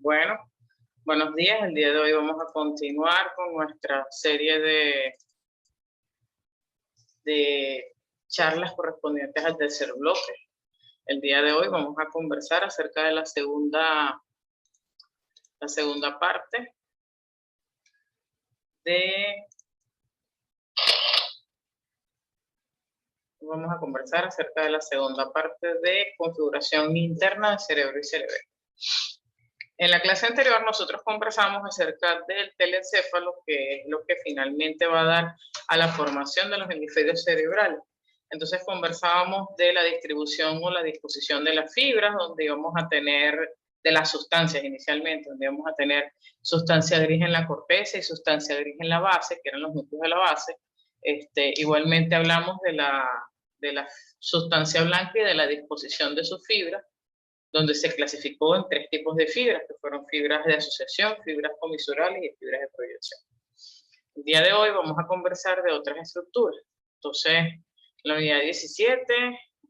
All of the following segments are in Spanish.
Bueno, buenos días. El día de hoy vamos a continuar con nuestra serie de charlas correspondientes al tercer bloque. El día de hoy vamos a conversar acerca de la segunda parte de configuración interna de cerebro y cerebelo. En la clase anterior nosotros conversamos acerca del telencéfalo, que es lo que finalmente va a dar a la formación de los hemisferios cerebrales. Entonces conversábamos de la distribución o la disposición de las fibras, donde íbamos a tener, de las sustancias inicialmente, donde íbamos a tener sustancia gris en la corteza y sustancia gris en la base, que eran los núcleos de la base. Igualmente hablamos de la sustancia blanca y de la disposición de sus fibras, donde se clasificó en 3 tipos de fibras, que fueron fibras de asociación, fibras comisurales y fibras de proyección. El día de hoy vamos a conversar de otras estructuras. Entonces, en la unidad 17,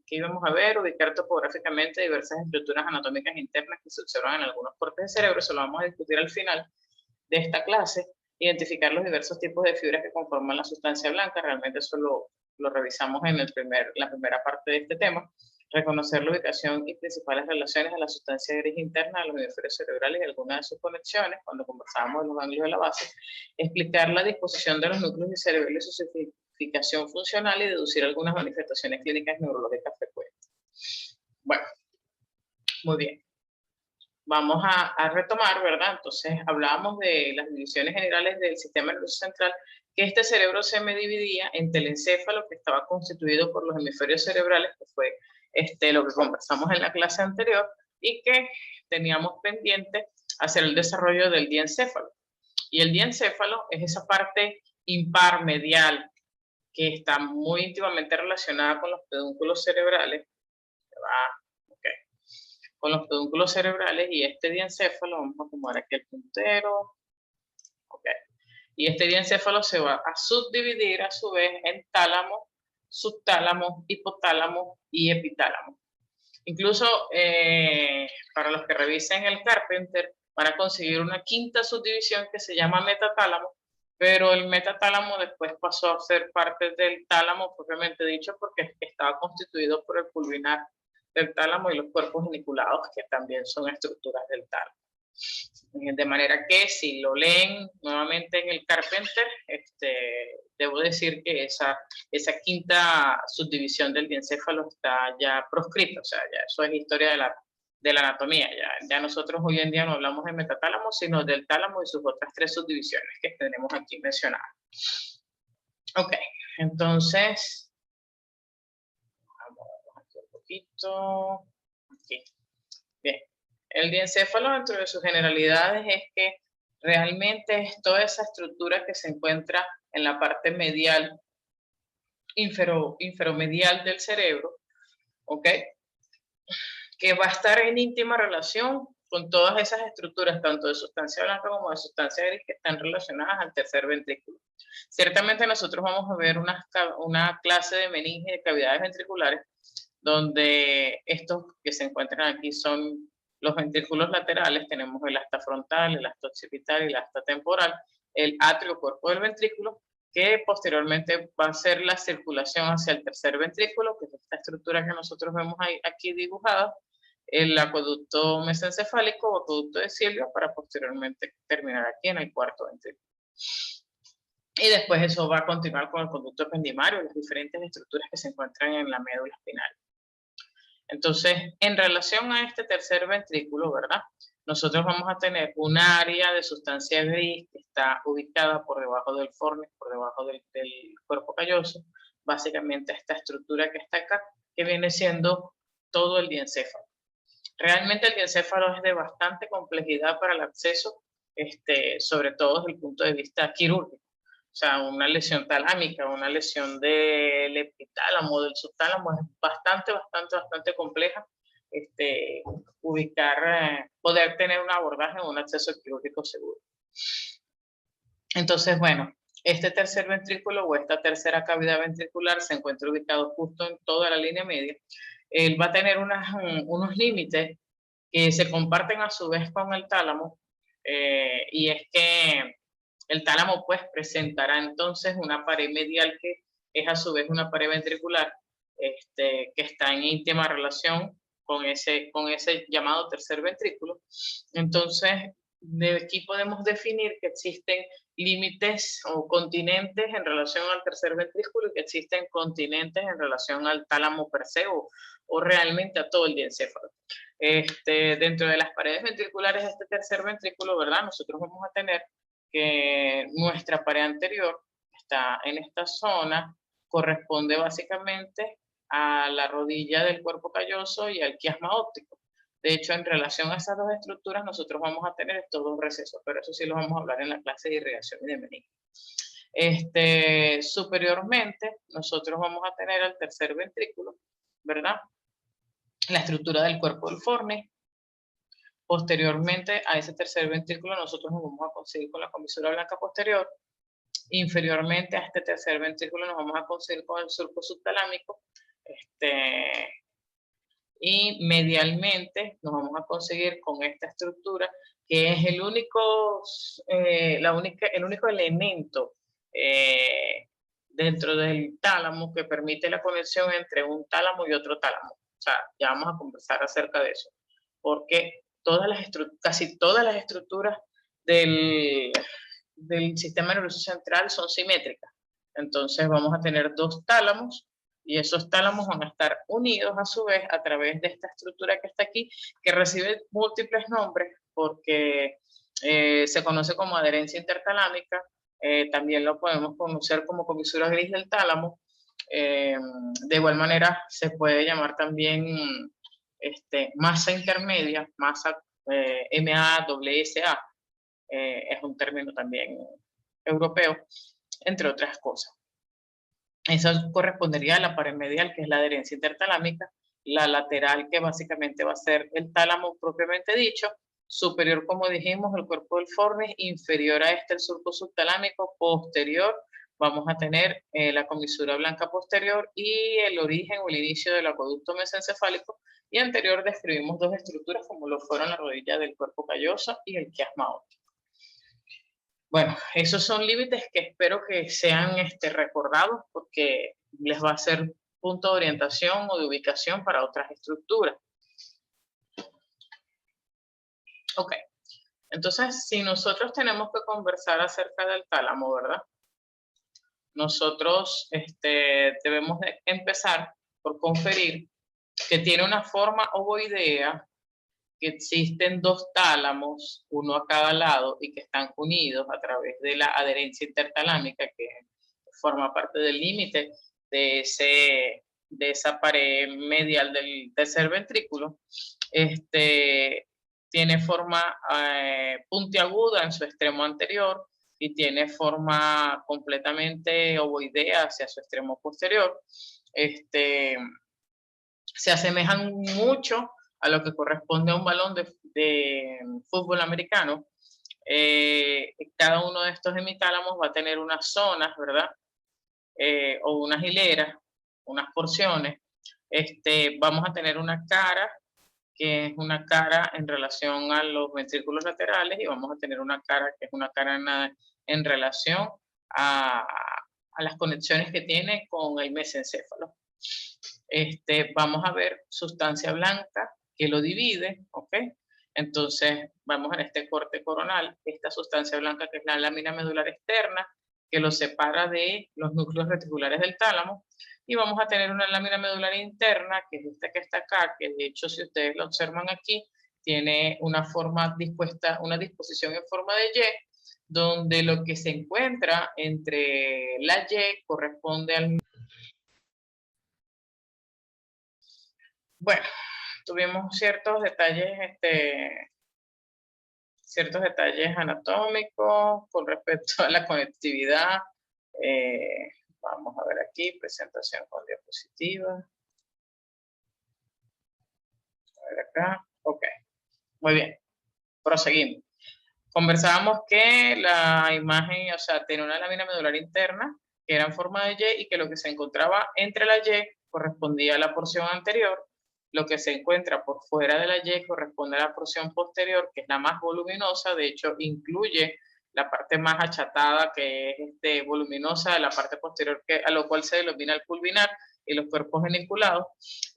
aquí vamos a ver, ubicar topográficamente diversas estructuras anatómicas internas que se observan en algunos cortes de cerebro. Eso lo vamos a discutir al final de esta clase. Identificar los diversos tipos de fibras que conforman la sustancia blanca. Realmente eso lo revisamos en la primera parte de este tema. Reconocer la ubicación y principales relaciones de la sustancia gris interna de los hemisferios cerebrales y algunas de sus conexiones, cuando conversábamos de los ganglios de la base. Explicar la disposición de los núcleos del cerebro y su significación funcional y deducir algunas manifestaciones clínicas neurológicas frecuentes. Bueno, muy bien. Vamos a retomar, ¿verdad? Entonces, hablábamos de las divisiones generales del sistema nervioso central, que este cerebro se me dividía en telencéfalo, que estaba constituido por los hemisferios cerebrales, que fue lo que conversamos en la clase anterior, y que teníamos pendiente hacer el desarrollo del diencéfalo. Y el diencéfalo es esa parte impar medial que está muy íntimamente relacionada con los pedúnculos cerebrales, con los pedúnculos cerebrales, y este diencéfalo, vamos a acomodar aquí el puntero, y este diencéfalo se va a subdividir a su vez en tálamo, subtálamo, hipotálamo y epitálamo. Incluso para los que revisen el Carpenter, van a conseguir una quinta subdivisión que se llama metatálamo, pero el metatálamo después pasó a ser parte del tálamo propiamente dicho, porque estaba constituido por el pulvinar del tálamo y los cuerpos geniculados, que también son estructuras del tálamo. De manera que si lo leen nuevamente en el Carpenter, debo decir que esa quinta subdivisión del diencéfalo está ya proscrita, o sea, ya eso es historia de la anatomía. Ya nosotros hoy en día no hablamos de metatálamo, sino del tálamo y sus otras 3 subdivisiones que tenemos aquí mencionadas. Ok, entonces, vamos aquí un poquito, aquí, bien. El diencéfalo, dentro de sus generalidades, es que realmente es toda esa estructura que se encuentra en la parte medial, inferomedial del cerebro, ¿ok? Que va a estar en íntima relación con todas esas estructuras, tanto de sustancia blanca como de sustancia gris, que están relacionadas al tercer ventrículo. Ciertamente nosotros vamos a ver una clase de meninge de cavidades ventriculares, donde estos que se encuentran aquí son los ventrículos laterales. Tenemos el asta frontal, el asta occipital y el asta temporal, el atrio cuerpo del ventrículo, que posteriormente va a ser la circulación hacia el tercer ventrículo, que es esta estructura que nosotros vemos aquí dibujada, el acueducto mesencefálico o acueducto de Silvia, para posteriormente terminar aquí en el cuarto ventrículo. Y después eso va a continuar con el conducto ependimario, las diferentes estructuras que se encuentran en la médula espinal. Entonces, en relación a este tercer ventrículo, ¿verdad? Nosotros vamos a tener un área de sustancia gris que está ubicada por debajo del fornix, por debajo del cuerpo calloso, básicamente esta estructura que está acá, que viene siendo todo el diencéfalo. Realmente el diencéfalo es de bastante complejidad para el acceso, sobre todo desde el punto de vista quirúrgico. O sea, una lesión talámica, una lesión del epitálamo, del subtálamo, es bastante compleja poder tener un abordaje o un acceso quirúrgico seguro. Entonces, bueno, este tercer ventrículo o esta tercera cavidad ventricular se encuentra ubicado justo en toda la línea media. Él va a tener unos límites que se comparten a su vez con el tálamo, y es que el tálamo pues presentará entonces una pared medial que es a su vez una pared ventricular, que está en íntima relación con ese llamado tercer ventrículo. Entonces, de aquí podemos definir que existen límites o continentes en relación al tercer ventrículo y que existen continentes en relación al tálamo per se o realmente a todo el diencéfalo. Dentro de las paredes ventriculares de este tercer ventrículo, ¿verdad? Nosotros vamos a tener que nuestra pared anterior está en esta zona, corresponde básicamente a la rodilla del cuerpo calloso y al quiasma óptico. De hecho, en relación a esas dos estructuras, nosotros vamos a tener estos dos recesos, pero eso sí lo vamos a hablar en la clase de irrigación y de meningo. Superiormente, nosotros vamos a tener al tercer ventrículo, ¿verdad? La estructura del cuerpo del fornis. Posteriormente a ese tercer ventrículo, nosotros nos vamos a conseguir con la comisura blanca posterior. Inferiormente a este tercer ventrículo nos vamos a conseguir con el surco subtalámico. Y medialmente nos vamos a conseguir con esta estructura, que es el único elemento dentro del tálamo que permite la conexión entre un tálamo y otro tálamo. O sea, ya vamos a conversar acerca de eso, porque casi todas las estructuras del sistema nervioso central son simétricas. Entonces vamos a tener dos tálamos y esos tálamos van a estar unidos a su vez a través de esta estructura que está aquí, que recibe múltiples nombres porque se conoce como adherencia intertalámica, también lo podemos conocer como comisura gris del tálamo. De igual manera se puede llamar también masa intermedia, masa MASSA, es un término también europeo, entre otras cosas. Eso correspondería a la pared medial, que es la adherencia intertalámica, la lateral, que básicamente va a ser el tálamo propiamente dicho, superior, como dijimos, el cuerpo del fornis, inferior a este el surco subtalámico, posterior vamos a tener la comisura blanca posterior y el origen o el inicio del acueducto mesencefálico, y anterior describimos dos estructuras como lo fueron la rodilla del cuerpo calloso y el quiasma óptico. Bueno, esos son límites que espero que sean recordados porque les va a ser punto de orientación o de ubicación para otras estructuras. Ok, entonces si nosotros tenemos que conversar acerca del tálamo, ¿verdad? Nosotros debemos de empezar por conferir que tiene una forma ovoidea, que existen dos tálamos, uno a cada lado, y que están unidos a través de la adherencia intertalámica, que forma parte del límite de esa pared medial del tercer ventrículo. Tiene forma puntiaguda en su extremo anterior y tiene forma completamente ovoidea hacia su extremo posterior. Se asemejan mucho a lo que corresponde a un balón de fútbol americano. Cada uno de estos hemitálamos va a tener unas zonas, ¿verdad? O unas hileras, unas porciones. Vamos a tener una cara, que es una cara en relación a los ventrículos laterales, y vamos a tener una cara que es una cara en relación a las conexiones que tiene con el mesencéfalo. Vamos a ver sustancia blanca que lo divide, ¿ok? Entonces, vamos en este corte coronal, esta sustancia blanca que es la lámina medular externa, que lo separa de los núcleos reticulares del tálamo, y vamos a tener una lámina medular interna, que es esta que está acá, que de hecho, si ustedes lo observan aquí, tiene una forma dispuesta, una disposición en forma de Y, donde lo que se encuentra entre la Y corresponde al... Bueno, tuvimos ciertos detalles anatómicos con respecto a la conectividad. Vamos a ver aquí, presentación con diapositiva. A ver acá, ok, muy bien, proseguimos. Conversábamos que la imagen, o sea, tiene una lámina medular interna que era en forma de Y y que lo que se encontraba entre la Y correspondía a la porción anterior Lo que se encuentra por fuera de la Y corresponde a la porción posterior, que es la más voluminosa, de hecho incluye la parte más achatada, que es voluminosa de la parte posterior, a lo cual se denomina el pulvinar y los cuerpos geniculados,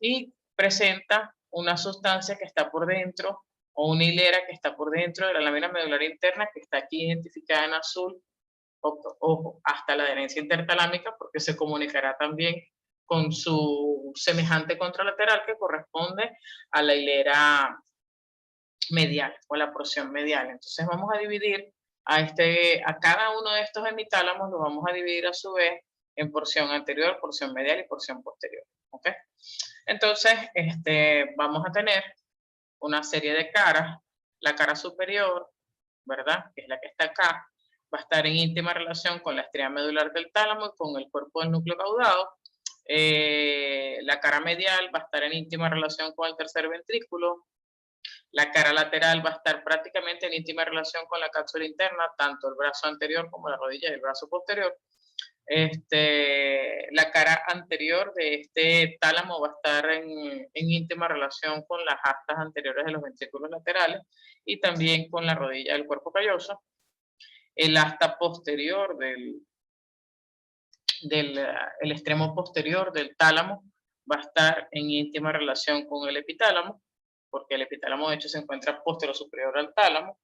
y presenta una sustancia que está por dentro, o una hilera que está por dentro de la lámina medular interna, que está aquí identificada en azul, ojo, hasta la adherencia intertalámica, porque se comunicará también con su semejante contralateral que corresponde a la hilera medial o la porción medial. Entonces vamos a dividir a cada uno de estos hemitálamos, lo vamos a dividir a su vez en porción anterior, porción medial y porción posterior. ¿Okay? Entonces vamos a tener una serie de caras. La cara superior, ¿verdad? Que es la que está acá, va a estar en íntima relación con la estría medular del tálamo y con el cuerpo del núcleo caudado. La cara medial va a estar en íntima relación con el tercer ventrículo. La cara lateral va a estar prácticamente en íntima relación con la cápsula interna, tanto el brazo anterior como la rodilla y el brazo posterior. La cara anterior de este tálamo va a estar en íntima relación con las astas anteriores de los ventrículos laterales y también con la rodilla del cuerpo calloso. El asta posterior el extremo posterior del tálamo va a estar en íntima relación con el epitálamo, porque el epitálamo de hecho se encuentra posterior superior al tálamo,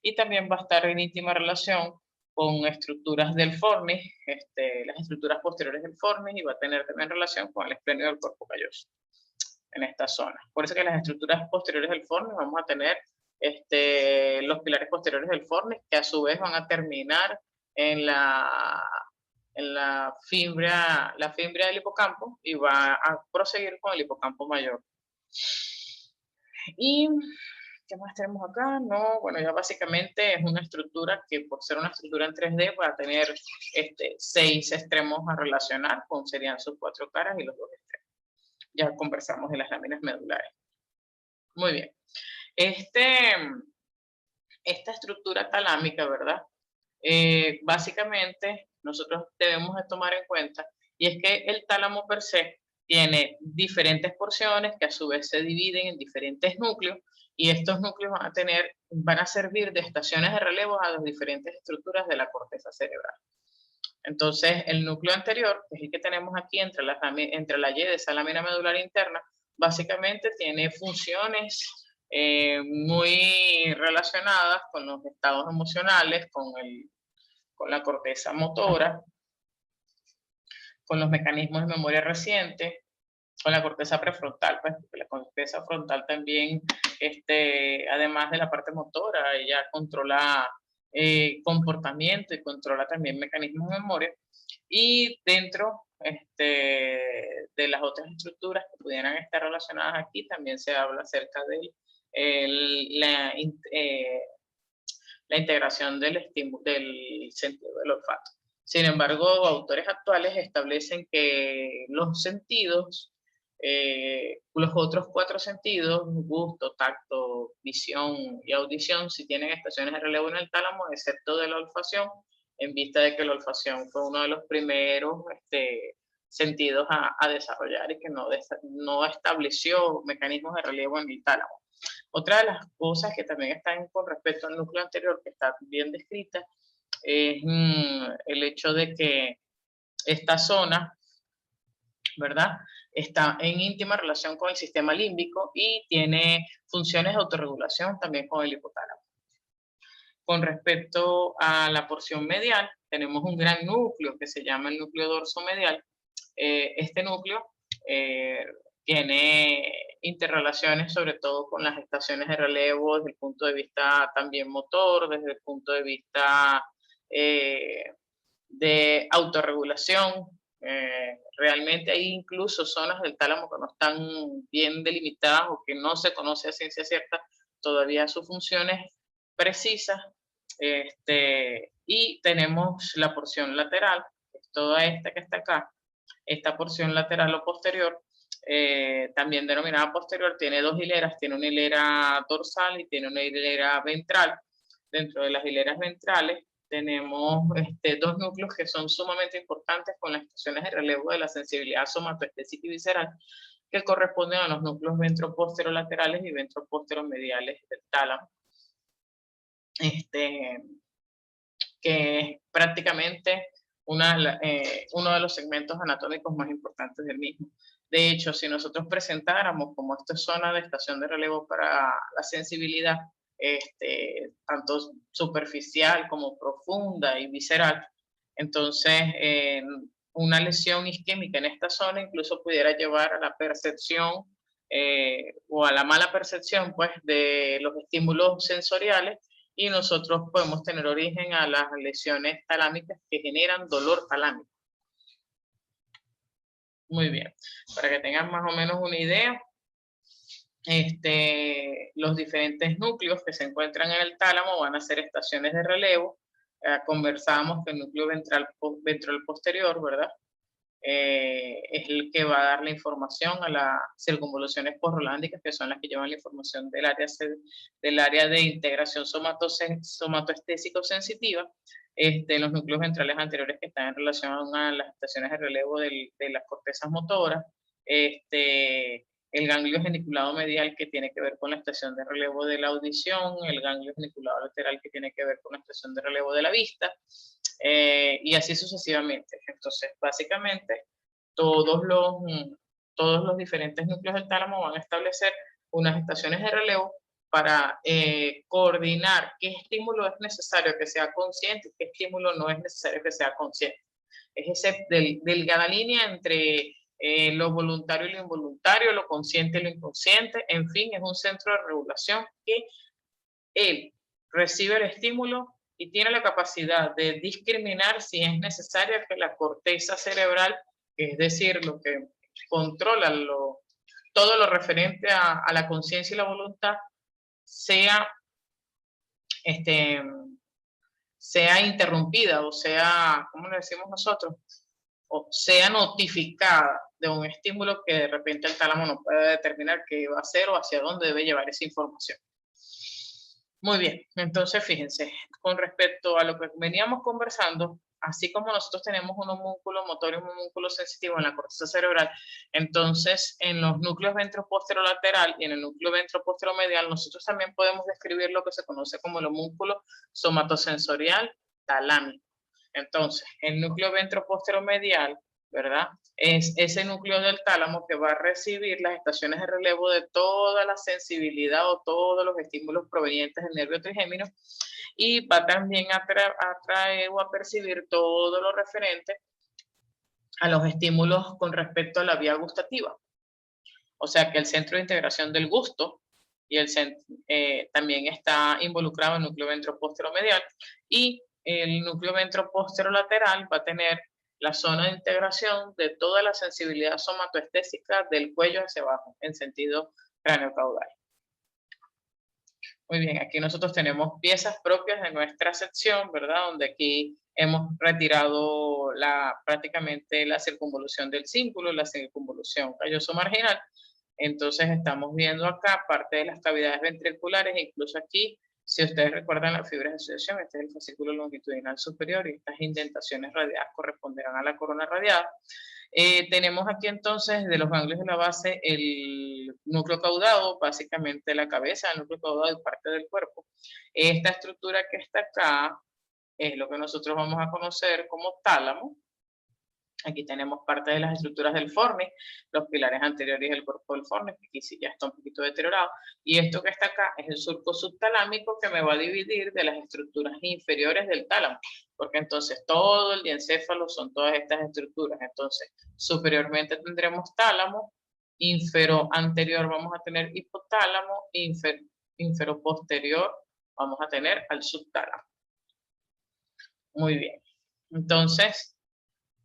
y también va a estar en íntima relación con estructuras del fornis, las estructuras posteriores del fornis, y va a tener también relación con el esplénido del cuerpo calloso en esta zona. Por eso que las estructuras posteriores del fornis vamos a tener los pilares posteriores del fornis, que a su vez van a terminar en la fimbria del hipocampo y va a proseguir con el hipocampo mayor. Y ¿qué más tenemos acá? No, bueno, ya básicamente es una estructura que por ser una estructura en 3D va a tener 6 extremos a relacionar, serían sus 4 caras y los 2 extremos. Ya conversamos de las láminas medulares. Muy bien. Esta estructura talámica, ¿verdad? Básicamente nosotros debemos de tomar en cuenta, y es que el tálamo per se tiene diferentes porciones que a su vez se dividen en diferentes núcleos, y estos núcleos van a servir de estaciones de relevo a las diferentes estructuras de la corteza cerebral. Entonces, el núcleo anterior, que es el que tenemos aquí entre la Y de esa lámina medular interna, básicamente tiene funciones muy relacionadas con los estados emocionales, con la corteza motora, con los mecanismos de memoria reciente, con la corteza prefrontal, pues, porque la corteza frontal también, además de la parte motora, ella controla comportamiento y controla también mecanismos de memoria. Y dentro de las otras estructuras que pudieran estar relacionadas aquí, también se habla acerca de la integración del sentido del olfato. Sin embargo, autores actuales establecen que los sentidos, los otros 4 sentidos, gusto, tacto, visión y audición, si tienen estaciones de relevo en el tálamo, excepto de la olfacción, en vista de que la olfacción fue uno de los primeros sentidos a desarrollar y que no estableció mecanismos de relevo en el tálamo. Otra de las cosas que también están con respecto al núcleo anterior, que está bien descrita, es el hecho de que esta zona, ¿verdad?, está en íntima relación con el sistema límbico y tiene funciones de autorregulación también con el hipotálamo. Con respecto a la porción medial, tenemos un gran núcleo que se llama el núcleo dorsomedial. Este núcleo tiene interrelaciones sobre todo con las estaciones de relevo desde el punto de vista también motor, desde el punto de vista de autorregulación. Realmente hay incluso zonas del tálamo que no están bien delimitadas o que no se conoce a ciencia cierta todavía sus funciones precisas. Y tenemos la porción lateral, que es toda esta que está acá. Esta porción lateral o posterior, también denominada posterior, tiene 2 hileras, tiene una hilera dorsal y tiene una hilera ventral. Dentro de las hileras ventrales tenemos 2 núcleos que son sumamente importantes con las estaciones de relevo de la sensibilidad somatoestésica y visceral, que corresponden a los núcleos ventroposterolaterales y ventroposteromediales del tálamo, que es prácticamente uno de los segmentos anatómicos más importantes del mismo. De hecho, si nosotros presentáramos como esta zona de estación de relevo para la sensibilidad, tanto superficial como profunda y visceral, entonces una lesión isquémica en esta zona incluso pudiera llevar a la percepción o a la mala percepción pues, de los estímulos sensoriales, y nosotros podemos tener origen a las lesiones talámicas que generan dolor talámico. Muy bien, para que tengan más o menos una idea, los diferentes núcleos que se encuentran en el tálamo van a ser estaciones de relevo. Conversábamos que el núcleo ventral posterior, ¿verdad? Es el que va a dar la información a las circunvoluciones posrolándicas, que son las que llevan la información del área de integración somatoestésico-sensitiva, los núcleos ventrales anteriores que están en relación a las estaciones de relevo de las cortezas motoras, el ganglio geniculado medial que tiene que ver con la estación de relevo de la audición, el ganglio geniculado lateral que tiene que ver con la estación de relevo de la vista, y así sucesivamente. Entonces, básicamente, todos los diferentes núcleos del tálamo van a establecer unas estaciones de relevo para coordinar qué estímulo es necesario que sea consciente y qué estímulo no es necesario que sea consciente. Es esa delgada línea entre lo voluntario y lo involuntario, lo consciente y lo inconsciente. En fin, es un centro de regulación que él recibe el estímulo y tiene la capacidad de discriminar si es necesario que la corteza cerebral, es decir, lo que controla todo lo referente a la conciencia y la voluntad, sea interrumpida o sea, ¿cómo le decimos nosotros? O sea notificada de un estímulo que de repente el tálamo no puede determinar qué va a hacer o hacia dónde debe llevar esa información. Muy bien, entonces fíjense, con respecto a lo que veníamos conversando, así como nosotros tenemos un homúnculo motor y un homúnculo sensitivo en la corteza cerebral, entonces en los núcleos ventroposterolateral y en el núcleo ventroposteromedial nosotros también podemos describir lo que se conoce como el homúnculo somatosensorial talámico. Entonces, el núcleo ventroposteromedial, ¿verdad? Es ese núcleo del tálamo que va a recibir las estaciones de relevo de toda la sensibilidad o todos los estímulos provenientes del nervio trigémino, y va también a atraer o a percibir todo lo referente a los estímulos con respecto a la vía gustativa. O sea que el centro de integración del gusto y también está involucrado en el núcleo ventroposteromedial, y el núcleo ventroposterolateral va a tener la zona de integración de toda la sensibilidad somatoestésica del cuello hacia abajo, en sentido cráneo-caudal. Muy bien, aquí nosotros tenemos piezas propias de nuestra sección, ¿verdad? Donde aquí hemos retirado prácticamente la circunvolución del cíngulo, la circunvolución calloso-marginal. Entonces estamos viendo acá parte de las cavidades ventriculares, e incluso aquí, si ustedes recuerdan las fibras de asociación, este es el fascículo longitudinal superior y estas indentaciones radiadas corresponderán a la corona radiada. Tenemos aquí entonces de los ganglios de la base el núcleo caudado, básicamente la cabeza, el núcleo caudado y parte del cuerpo. Esta estructura que está acá es lo que nosotros vamos a conocer como tálamo. Aquí tenemos parte de las estructuras del fornix, los pilares anteriores del cuerpo del fornix, que aquí sí ya está un poquito deteriorado. Y esto que está acá es el surco subtalámico, que me va a dividir de las estructuras inferiores del tálamo, porque entonces todo el diencéfalo son todas estas estructuras. Entonces, superiormente tendremos tálamo, anterior vamos a tener hipotálamo, inferoposterior vamos a tener al subtálamo. Muy bien. Entonces,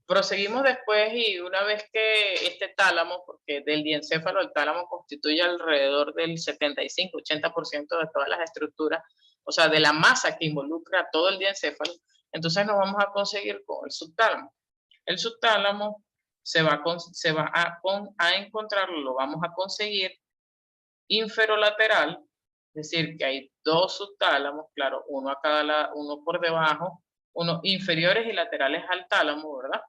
proseguimos después, y una vez que este tálamo, porque del diencéfalo el tálamo constituye alrededor del 75-80% de todas las estructuras, o sea, de la masa que involucra todo el diencéfalo, entonces nos vamos a conseguir con el subtálamo. El subtálamo a encontrarlo, lo vamos a conseguir inferolateral, es decir, que hay dos subtálamos, claro, uno por debajo, unos inferiores y laterales al tálamo, ¿verdad?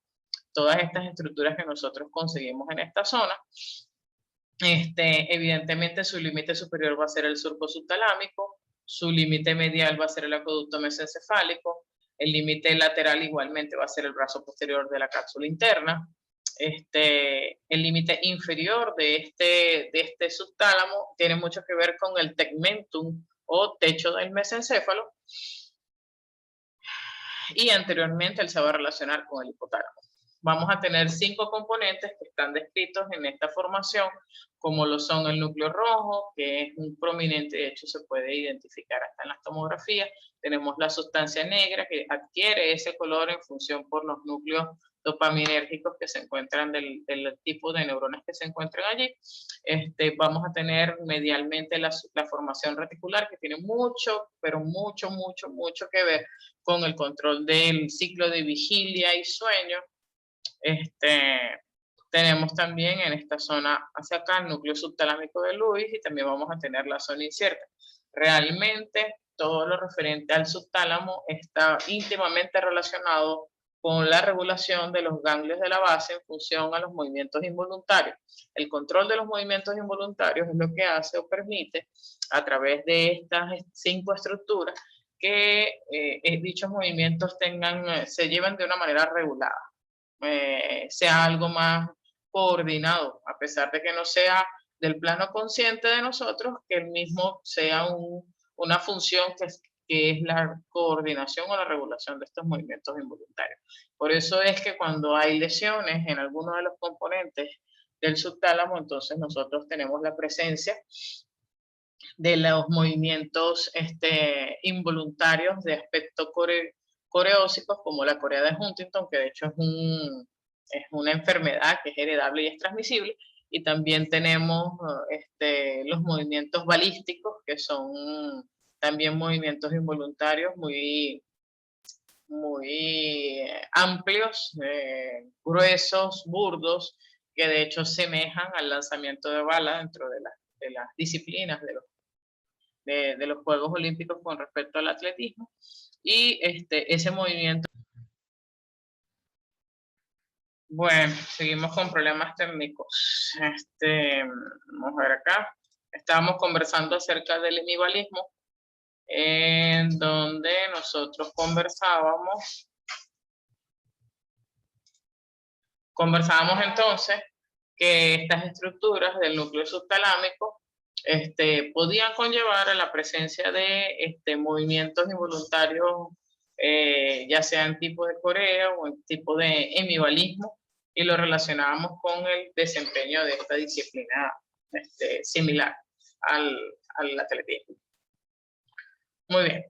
Todas estas estructuras que nosotros conseguimos en esta zona. Evidentemente su límite superior va a ser el surco subtalámico, su límite medial va a ser el acueducto mesencefálico, el límite lateral igualmente va a ser el brazo posterior de la cápsula interna. El límite inferior de este subtálamo tiene mucho que ver con el tegmentum o techo del mesencéfalo, y anteriormente él se va a relacionar con el hipotálamo. Vamos a tener 5 componentes que están descritos en esta formación, como lo son el núcleo rojo, que es un prominente, de hecho se puede identificar hasta en las tomografías. Tenemos la sustancia negra, que adquiere ese color en función por los núcleos dopaminérgicos que se encuentran del tipo de neuronas que se encuentran allí. Vamos a tener medialmente la formación reticular, que tiene mucho, pero mucho que ver con el control del ciclo de vigilia y sueño. Tenemos también en esta zona hacia acá el núcleo subtalámico de Lewis, y también vamos a tener la zona incierta. Realmente todo lo referente al subtálamo está íntimamente relacionado con la regulación de los ganglios de la base en función a los movimientos involuntarios. El control de los movimientos involuntarios es lo que hace o permite, a través de estas 5 estructuras, que dichos movimientos se lleven de una manera regulada. Sea algo más coordinado, a pesar de que no sea del plano consciente de nosotros, que el mismo sea una función que es la coordinación o la regulación de estos movimientos involuntarios. Por eso es que cuando hay lesiones en alguno de los componentes del subtálamo, entonces nosotros tenemos la presencia de los movimientos involuntarios de aspecto coreósicos, como la corea de Huntington, que de hecho es una enfermedad que es heredable y es transmisible. Y también tenemos los movimientos balísticos, que son también movimientos involuntarios muy amplios, gruesos, burdos, que de hecho semejan al lanzamiento de bala dentro de las disciplinas de los Juegos Olímpicos con respecto al atletismo. Y ese movimiento. Bueno, seguimos con problemas técnicos. Vamos a ver acá. Estábamos conversando acerca del hemibalismo, en donde nosotros conversábamos entonces que estas estructuras del núcleo subtalámico podían conllevar a la presencia de movimientos involuntarios, ya sea en tipo de corea o en tipo de hemibalismo, y lo relacionábamos con el desempeño de esta disciplina similar al atletismo. Muy bien.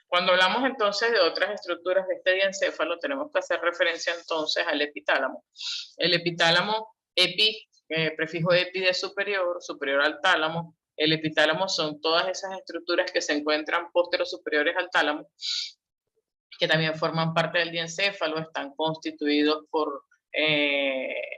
Cuando hablamos entonces de otras estructuras de este diencéfalo, tenemos que hacer referencia entonces al epitálamo. El epitálamo, prefijo epi de superior, superior al tálamo. El epitálamo son todas esas estructuras que se encuentran posteriores al tálamo, que también forman parte del diencéfalo, están constituidos por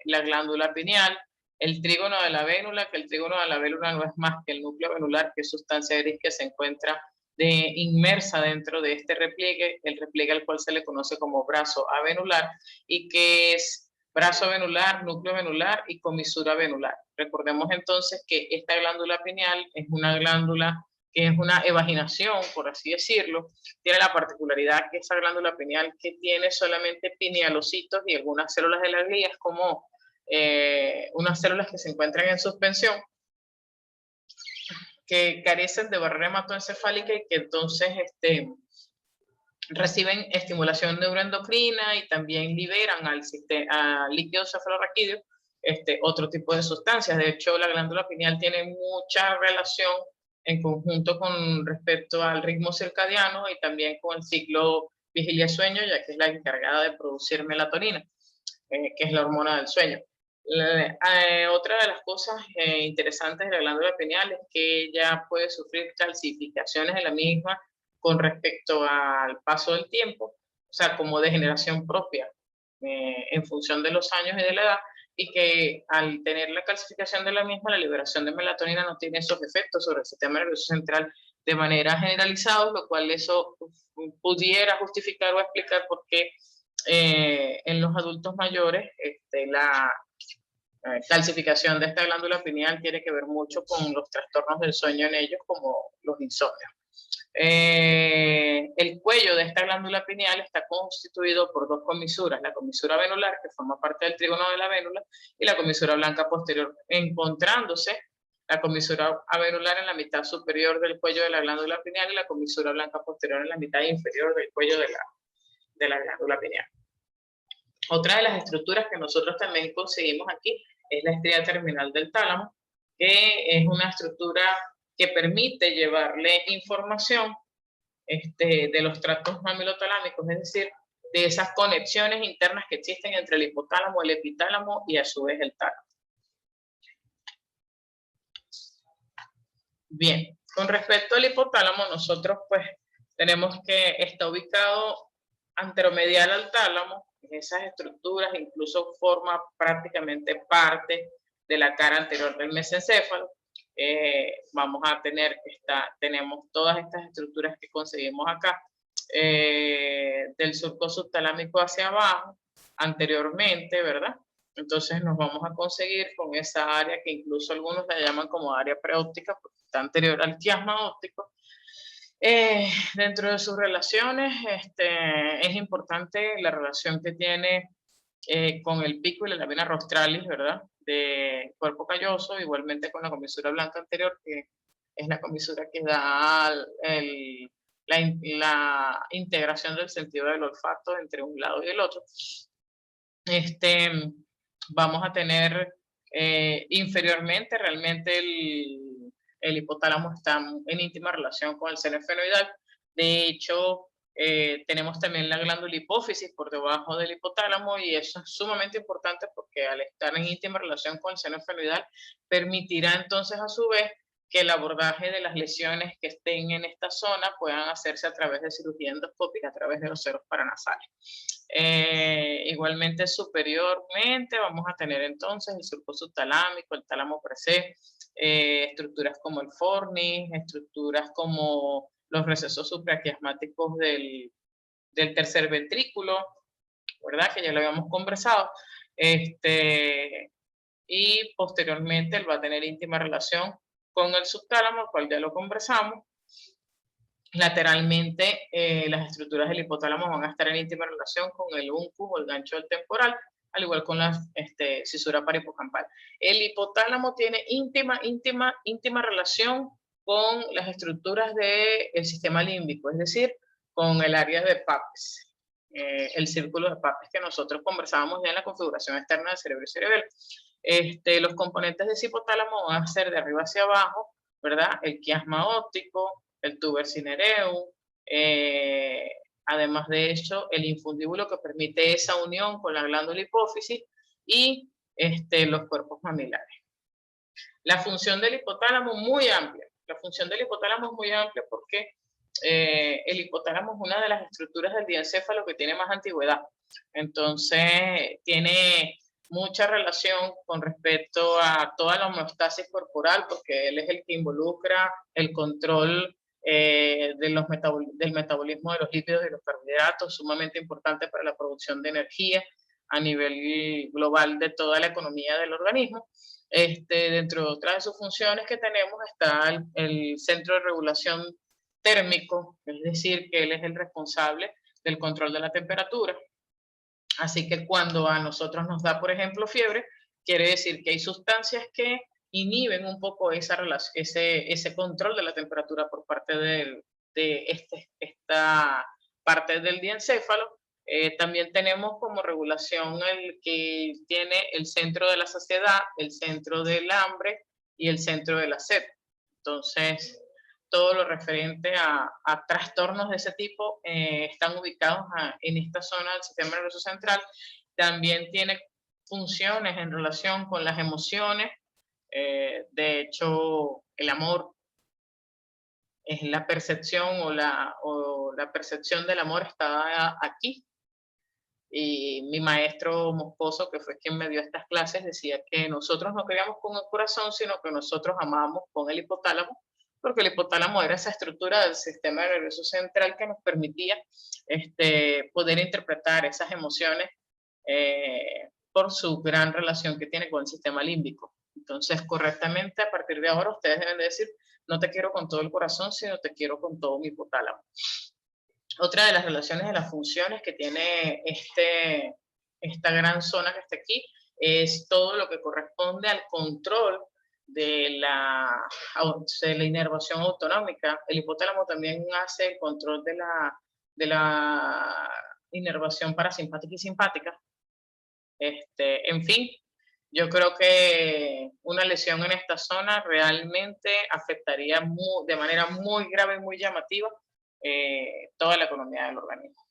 la glándula pineal, el trígono de la vénula, que el trígono de la vénula no es más que el núcleo venular, que es sustancia gris que se encuentra inmersa dentro de este repliegue, el repliegue al cual se le conoce como brazo avenular, y que es brazo venular, núcleo venular y comisura venular. Recordemos entonces que esta glándula pineal es una glándula que es una evaginación, por así decirlo. Tiene la particularidad que esa glándula pineal, que tiene solamente pinealocitos y algunas células de la glía, es como unas células que se encuentran en suspensión, que carecen de barrera hematoencefálica y que entonces reciben estimulación neuroendocrina y también liberan al líquido cefalorraquídeo otro tipo de sustancias. De hecho, la glándula pineal tiene mucha relación en conjunto con respecto al ritmo circadiano y también con el ciclo vigilia-sueño, ya que es la encargada de producir melatonina, que es la hormona del sueño. Otra de las cosas interesantes de la glándula pineal es que ella puede sufrir calcificaciones de la misma con respecto al paso del tiempo, o sea, como degeneración propia en función de los años y de la edad, y que al tener la calcificación de la misma, la liberación de melatonina no tiene esos efectos sobre el sistema nervioso central de manera generalizada, lo cual eso pudiera justificar o explicar por qué en los adultos mayores calcificación de esta glándula pineal tiene que ver mucho con los trastornos del sueño en ellos, como los insomnios. El cuello de esta glándula pineal está constituido por dos comisuras, la comisura venular, que forma parte del trígono de la vénula, y la comisura blanca posterior, encontrándose la comisura avenular en la mitad superior del cuello de la glándula pineal y la comisura blanca posterior en la mitad inferior del cuello de la glándula pineal. Otra de las estructuras que nosotros también conseguimos aquí es la estría terminal del tálamo, que es una estructura que permite llevarle información de los tractos mamilotalámicos, es decir, de esas conexiones internas que existen entre el hipotálamo, el epitálamo y a su vez el tálamo. Bien, con respecto al hipotálamo, nosotros pues tenemos que está ubicado anteromedial al tálamo. Esas estructuras incluso forma prácticamente parte de la cara anterior del mesencéfalo. Vamos a tener, tenemos todas estas estructuras que conseguimos acá, del surco subtalámico hacia abajo, anteriormente, ¿verdad? Entonces nos vamos a conseguir con esa área que incluso algunos la llaman como área preóptica, porque está anterior al quiasma óptico. Dentro de sus relaciones, es importante la relación que tiene con el pico y la lamina rostralis, ¿verdad? De cuerpo calloso, igualmente con la comisura blanca anterior, que es la comisura que da la integración del sentido del olfato entre un lado y el otro. Vamos a tener inferiormente realmente el hipotálamo está en íntima relación con el seno esfenoidal. De hecho, tenemos también la glándula hipófisis por debajo del hipotálamo, y eso es sumamente importante porque al estar en íntima relación con el seno esfenoidal permitirá entonces a su vez que el abordaje de las lesiones que estén en esta zona puedan hacerse a través de cirugía endoscópica, a través de los seros paranasales. Igualmente superiormente vamos a tener entonces el surco subtalámico, el tálamo per se, estructuras como el fornis, estructuras como los recesos supraquiasmáticos del tercer ventrículo, ¿verdad? Que ya lo habíamos conversado. Y posteriormente él va a tener íntima relación con el subtálamo, el cual ya lo conversamos. Lateralmente, las estructuras del hipotálamo van a estar en íntima relación con el uncus o el gancho del temporal, al igual con la cisura parihipocampal. El hipotálamo tiene íntima relación con las estructuras del sistema límbico, es decir, con el área de Papez, el círculo de Papez que nosotros conversábamos ya en la configuración externa del cerebro y cerebelo. Los componentes de ese hipotálamo van a ser de arriba hacia abajo, ¿verdad? El quiasma óptico, el tuber cinereum, además de eso, el infundíbulo que permite esa unión con la glándula hipófisis y los cuerpos mamilares. La función del hipotálamo muy amplia. La función del hipotálamo es muy amplia porque el hipotálamo es una de las estructuras del diencéfalo que tiene más antigüedad. Entonces, tiene mucha relación con respecto a toda la homeostasis corporal, porque él es el que involucra el control del metabolismo de los lípidos y los carbohidratos, sumamente importante para la producción de energía a nivel global de toda la economía del organismo. Dentro de otras de sus funciones que tenemos está el centro de regulación térmico, es decir, que él es el responsable del control de la temperatura. Así que cuando a nosotros nos da, por ejemplo, fiebre, quiere decir que hay sustancias que inhiben un poco ese control de la temperatura por parte de esta parte del diencéfalo. También tenemos como regulación el que tiene el centro de la saciedad, el centro del hambre y el centro de la sed. Entonces, todo lo referente a trastornos de ese tipo están ubicados en esta zona del sistema nervioso central. También tiene funciones en relación con las emociones. De hecho, el amor es la percepción o la percepción del amor está aquí. Y mi maestro Moscoso, que fue quien me dio estas clases, decía que nosotros no queríamos con el corazón, sino que nosotros amábamos con el hipotálamo, porque el hipotálamo era esa estructura del sistema nervioso central que nos permitía poder interpretar esas emociones por su gran relación que tiene con el sistema límbico. Entonces, correctamente, a partir de ahora, ustedes deben de decir, no te quiero con todo el corazón, sino te quiero con todo mi hipotálamo. Otra de las relaciones de las funciones que tiene esta gran zona que está aquí es todo lo que corresponde al control de la inervación autonómica. El hipotálamo también hace el control de la inervación parasimpática y simpática. En fin, yo creo que una lesión en esta zona realmente afectaría de manera muy grave y muy llamativa toda la economía del organismo.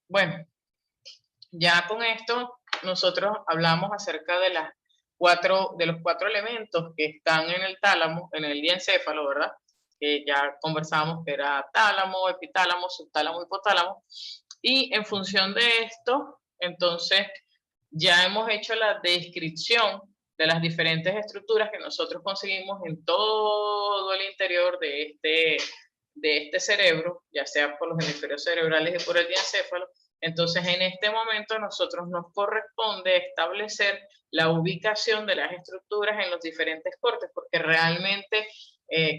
Bueno, ya con esto nosotros hablamos acerca de los cuatro elementos que están en el tálamo, en el diencéfalo, ¿verdad? Que ya conversábamos que era tálamo, epitálamo, subtálamo, hipotálamo. Y en función de esto, entonces, ya hemos hecho la descripción de las diferentes estructuras que nosotros conseguimos en todo el interior de este cerebro, ya sea por los hemisferios cerebrales y por el diencéfalo. Entonces, en este momento a nosotros nos corresponde establecer la ubicación de las estructuras en los diferentes cortes, porque realmente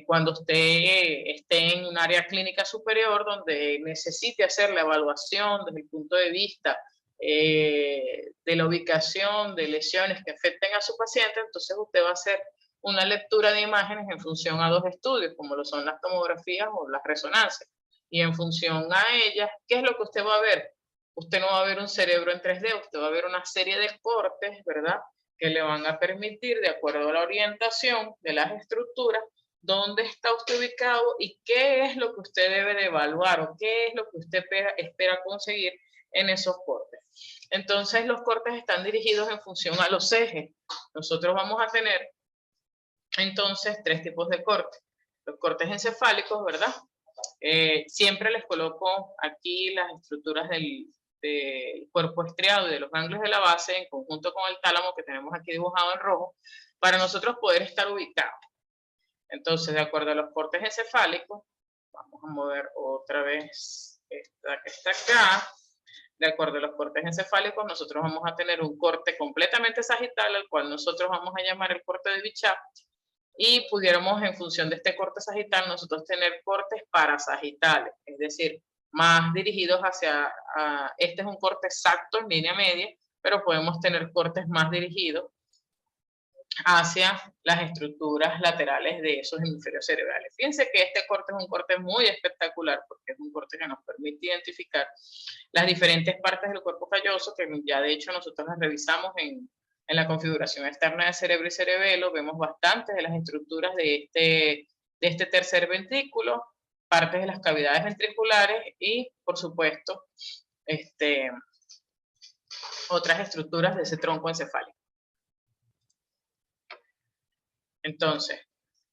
cuando usted esté en un área clínica superior donde necesite hacer la evaluación desde el punto de vista de la ubicación de lesiones que afecten a su paciente, entonces usted va a hacer una lectura de imágenes en función a dos estudios, como lo son las tomografías o las resonancias. Y en función a ellas, ¿qué es lo que usted va a ver? Usted no va a ver un cerebro en 3D, usted va a ver una serie de cortes, ¿verdad? Que le van a permitir, de acuerdo a la orientación de las estructuras, dónde está usted ubicado y qué es lo que usted debe de evaluar o qué es lo que usted espera conseguir en esos cortes. Entonces, los cortes están dirigidos en función a los ejes. Nosotros vamos a tener entonces tres tipos de cortes. Los cortes encefálicos, ¿verdad? Siempre les coloco aquí las estructuras del cuerpo estriado y de los ganglios de la base en conjunto con el tálamo que tenemos aquí dibujado en rojo para nosotros poder estar ubicados. Entonces, de acuerdo a los cortes encefálicos, vamos a mover otra vez esta que está acá. De acuerdo a los cortes encefálicos, nosotros vamos a tener un corte completamente sagital, al cual nosotros vamos a llamar el corte de Bichat, y pudiéramos, en función de este corte sagital, nosotros tener cortes parasagitales, es decir, más dirigidos hacia, este es un corte exacto en línea media, pero podemos tener cortes más dirigidos hacia las estructuras laterales de esos hemisferios cerebrales. Fíjense que este corte es un corte muy espectacular porque es un corte que nos permite identificar las diferentes partes del cuerpo calloso, que ya de hecho nosotros las revisamos en la configuración externa de cerebro y cerebelo. Vemos bastantes de las estructuras de este tercer ventrículo, partes de las cavidades ventriculares y, por supuesto, otras estructuras de ese tronco encefálico. Entonces,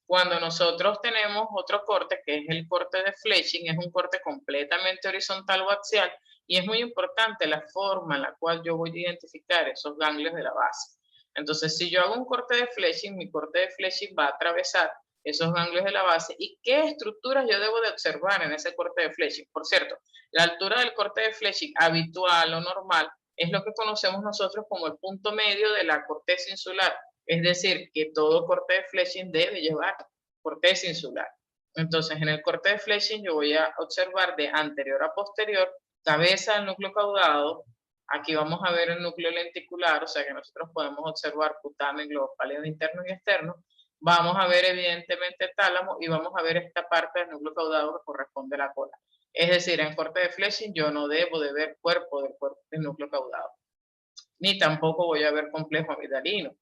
cuando nosotros tenemos otro corte, que es el corte de Fletching, es un corte completamente horizontal o axial, y es muy importante la forma en la cual yo voy a identificar esos ganglios de la base. Entonces, si yo hago un corte de Fletching, mi corte de Fletching va a atravesar esos ganglios de la base. ¿Y qué estructuras yo debo de observar en ese corte de Fletching? Por cierto, la altura del corte de Fletching habitual o normal es lo que conocemos nosotros como el punto medio de la corteza insular. Es decir, que todo corte de Fletching debe llevar corteza insular. Entonces, en el corte de Fletching yo voy a observar de anterior a posterior, cabeza del núcleo caudado. Aquí vamos a ver el núcleo lenticular, o sea que nosotros podemos observar putamen, globos pálidos internos y externos. Vamos a ver evidentemente tálamo y vamos a ver esta parte del núcleo caudado que corresponde a la cola. Es decir, en corte de Fletching yo no debo de ver cuerpo del núcleo caudado, ni tampoco voy a ver complejo amigdalino.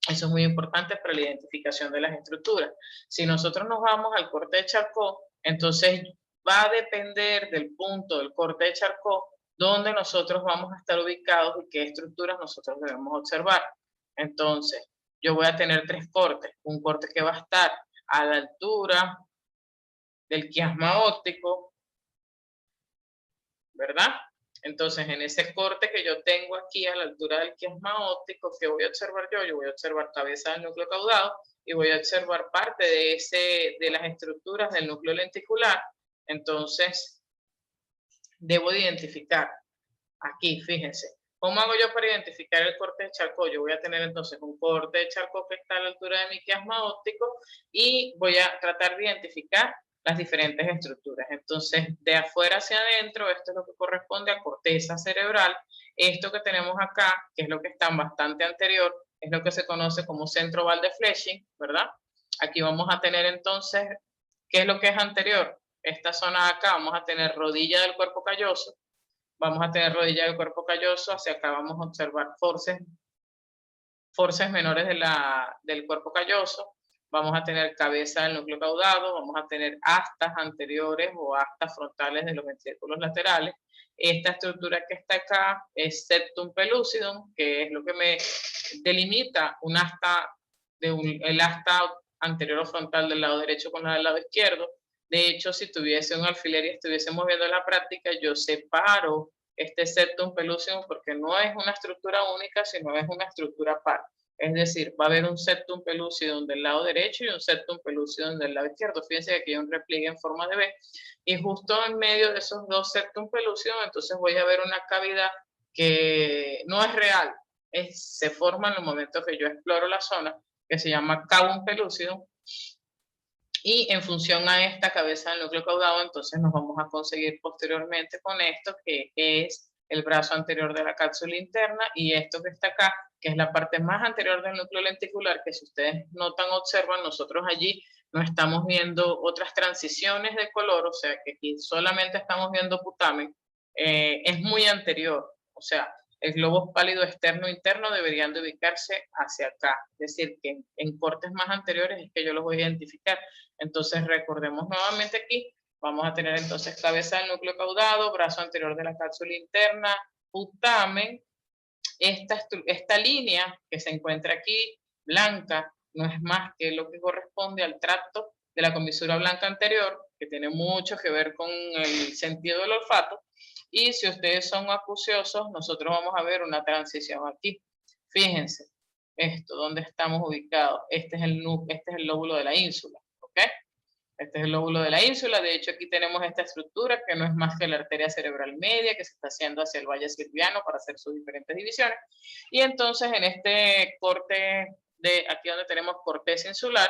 Eso es muy importante para la identificación de las estructuras. Si nosotros nos vamos al corte de Charcot, entonces va a depender del punto del corte de Charcot donde nosotros vamos a estar ubicados y qué estructuras nosotros debemos observar. Entonces, yo voy a tener tres cortes. Un corte que va a estar a la altura del quiasma óptico, ¿verdad? Entonces, en ese corte que yo tengo aquí a la altura del quiasma óptico, ¿qué voy a observar yo? Yo voy a observar cabeza del núcleo caudado y voy a observar parte de las estructuras del núcleo lenticular. Entonces, debo de identificar aquí, fíjense, ¿Cómo hago yo para identificar el corte de Charcot? Yo voy a tener entonces un corte de Charcot que está a la altura de mi quiasma óptico y voy a tratar de identificar las diferentes estructuras. Entonces, de afuera hacia adentro, esto es lo que corresponde a corteza cerebral. Esto que tenemos acá, que es lo que está bastante anterior, es lo que se conoce como centro oval de Fletching, ¿verdad? Aquí vamos a tener entonces, ¿qué es lo que es anterior? Esta zona de acá, vamos a tener rodilla del cuerpo calloso, vamos a tener rodilla del cuerpo calloso, hacia acá vamos a observar forces menores del cuerpo calloso, vamos a tener cabeza del núcleo caudado, vamos a tener astas anteriores o astas frontales de los ventrículos laterales. Esta estructura que está acá es septum pellucidum, que es lo que me delimita un asta, el asta anterior o frontal del lado derecho con la del lado izquierdo. De hecho, si tuviese un alfiler y estuviésemos viendo la práctica, yo separo este septum pellucidum porque no es una estructura única, sino es una estructura par. Es decir, va a haber un septum pellucidum del lado derecho y un septum pellucidum del lado izquierdo. Fíjense que aquí hay un repliegue en forma de V. Y justo en medio de esos dos septum pellucidum, entonces voy a ver una cavidad que no es real. Se forma en el momento que yo exploro la zona, que se llama cavum pellucidum. Y en función a esta cabeza del núcleo caudado, entonces nos vamos a conseguir posteriormente con esto, que es el brazo anterior de la cápsula interna, y esto que está acá, que es la parte más anterior del núcleo lenticular, que si ustedes notan, observan, nosotros allí no estamos viendo otras transiciones de color, o sea que aquí solamente estamos viendo putamen, es muy anterior, o sea, el globo pálido externo e interno deberían de ubicarse hacia acá, es decir, que en cortes más anteriores es que yo los voy a identificar. Entonces recordemos nuevamente aquí, vamos a tener entonces cabeza del núcleo caudado, brazo anterior de la cápsula interna, putamen. Esta línea que se encuentra aquí, blanca, no es más que lo que corresponde al tracto de la comisura blanca anterior, que tiene mucho que ver con el sentido del olfato. Y si ustedes son acuciosos, nosotros vamos a ver una transición aquí. Fíjense, esto, ¿dónde estamos ubicados? Este es el lóbulo de la ínsula, ¿ok? Este es el lóbulo de la ínsula. De hecho, aquí tenemos esta estructura que no es más que la arteria cerebral media que se está haciendo hacia el valle silviano para hacer sus diferentes divisiones. Y entonces en este corte de aquí donde tenemos corteza insular,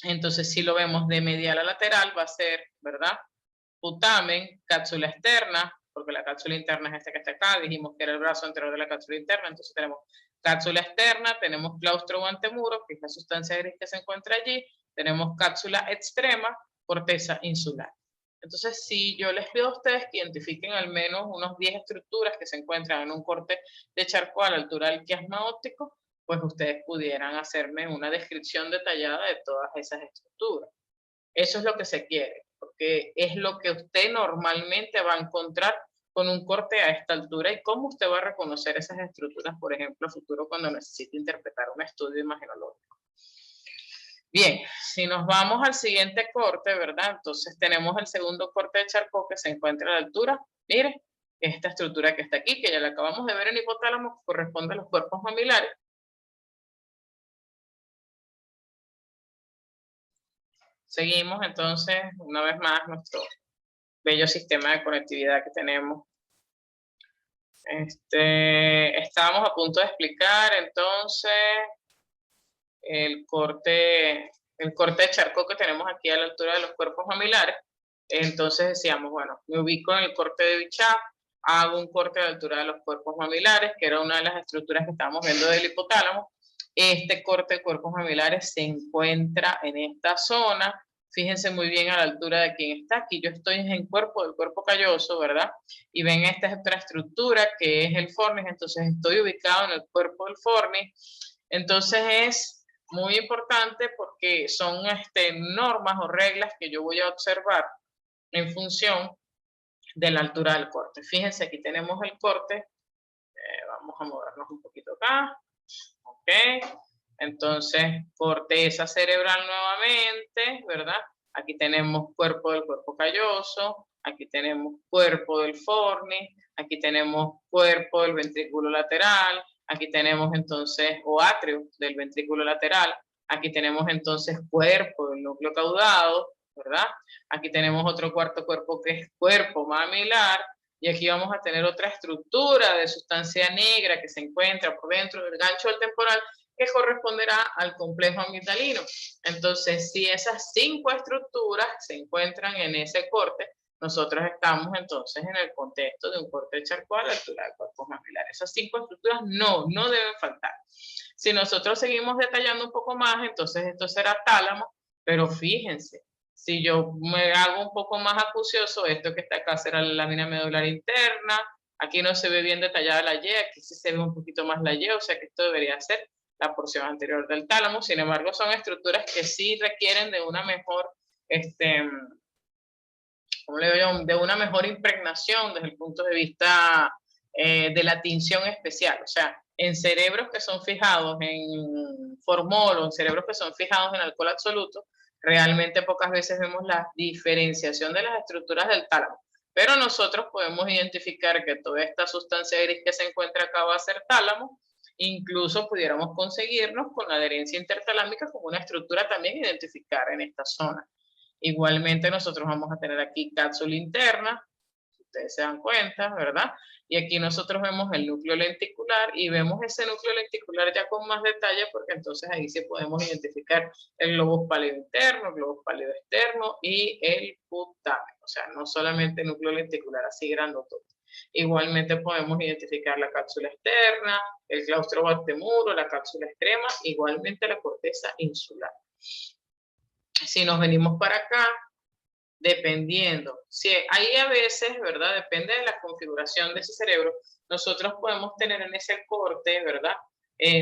entonces si lo vemos de medial a lateral va a ser, ¿verdad? Putamen, cápsula externa, porque la cápsula interna es esta que está acá, dijimos que era el brazo anterior de la cápsula interna, entonces tenemos cápsula externa, tenemos claustro o antemuro, que es la sustancia gris que se encuentra allí, tenemos cápsula extrema, corteza insular. Entonces, si yo les pido a ustedes que identifiquen al menos unos 10 estructuras que se encuentran en un corte de Charcot a la altura del quiasma óptico, pues ustedes pudieran hacerme una descripción detallada de todas esas estructuras. Eso es lo que se quiere, porque es lo que usted normalmente va a encontrar con un corte a esta altura y cómo usted va a reconocer esas estructuras, por ejemplo, a futuro cuando necesite interpretar un estudio imagenológico. Bien, si nos vamos al siguiente corte, ¿verdad? Entonces tenemos el segundo corte de Charcot que se encuentra a la altura, mire, esta estructura que está aquí, que ya la acabamos de ver en hipotálamo, que corresponde a los cuerpos mamilares. Seguimos entonces, una vez más, nuestro bello sistema de conectividad que tenemos. Estábamos a punto de explicar entonces el corte de Charcot que tenemos aquí a la altura de los cuerpos mamilares. Entonces decíamos, bueno, me ubico en el corte de Bichat, hago un corte a la altura de los cuerpos mamilares, que era una de las estructuras que estábamos viendo del hipotálamo. Este corte de cuerpos mamilares se encuentra en esta zona. Fíjense muy bien a la altura de quién está. Aquí yo estoy en el cuerpo del cuerpo calloso, ¿verdad? Y ven esta otra estructura que es el fornis. Entonces estoy ubicado en el cuerpo del fornis. Entonces es muy importante porque son normas o reglas que yo voy a observar en función de la altura del corte. Fíjense, aquí tenemos el corte. Vamos a movernos un poquito acá. Ok. Entonces, corteza cerebral nuevamente, ¿verdad? Aquí tenemos cuerpo del cuerpo calloso, aquí tenemos cuerpo del fornis, aquí tenemos cuerpo del ventrículo lateral, aquí tenemos entonces, o atrio del ventrículo lateral, aquí tenemos entonces cuerpo del núcleo caudado, ¿verdad? Aquí tenemos otro cuarto cuerpo que es cuerpo mamilar, y aquí vamos a tener otra estructura de sustancia negra que se encuentra por dentro del gancho del temporal, que corresponderá al complejo amigdalino. Entonces, si esas 5 estructuras se encuentran en ese corte, nosotros estamos entonces en el contexto de un corte de Charcot a la altura del cuerpo maxilar. Esas 5 estructuras no deben faltar. Si nosotros seguimos detallando un poco más, entonces esto será tálamo, pero fíjense, si yo me hago un poco más acucioso, esto que está acá será la lámina medular interna, aquí no se ve bien detallada la Y, aquí sí se ve un poquito más la Y, o sea que esto debería ser la porción anterior del tálamo. Sin embargo, son estructuras que sí requieren de una mejor, ¿cómo le digo yo? De una mejor impregnación desde el punto de vista de la tinción especial. O sea, en cerebros que son fijados en formol o en cerebros que son fijados en alcohol absoluto, realmente pocas veces vemos la diferenciación de las estructuras del tálamo. Pero nosotros podemos identificar que toda esta sustancia gris que se encuentra acá va a ser tálamo. Incluso pudiéramos conseguirnos con la adherencia intertalámica como una estructura también identificar en esta zona. Igualmente nosotros vamos a tener aquí cápsula interna, si ustedes se dan cuenta, ¿verdad? Y aquí nosotros vemos el núcleo lenticular y vemos ese núcleo lenticular ya con más detalle porque entonces ahí sí podemos identificar el globus pálido interno, el globus pálido externo y el putamen. O sea, no solamente el núcleo lenticular así grandotote. Igualmente podemos identificar la cápsula externa, el claustro bactemuro, la cápsula extrema, igualmente la corteza insular. Si nos venimos para acá, dependiendo, si ahí a veces, ¿verdad? Depende de la configuración de ese cerebro, nosotros podemos tener en ese corte, ¿verdad?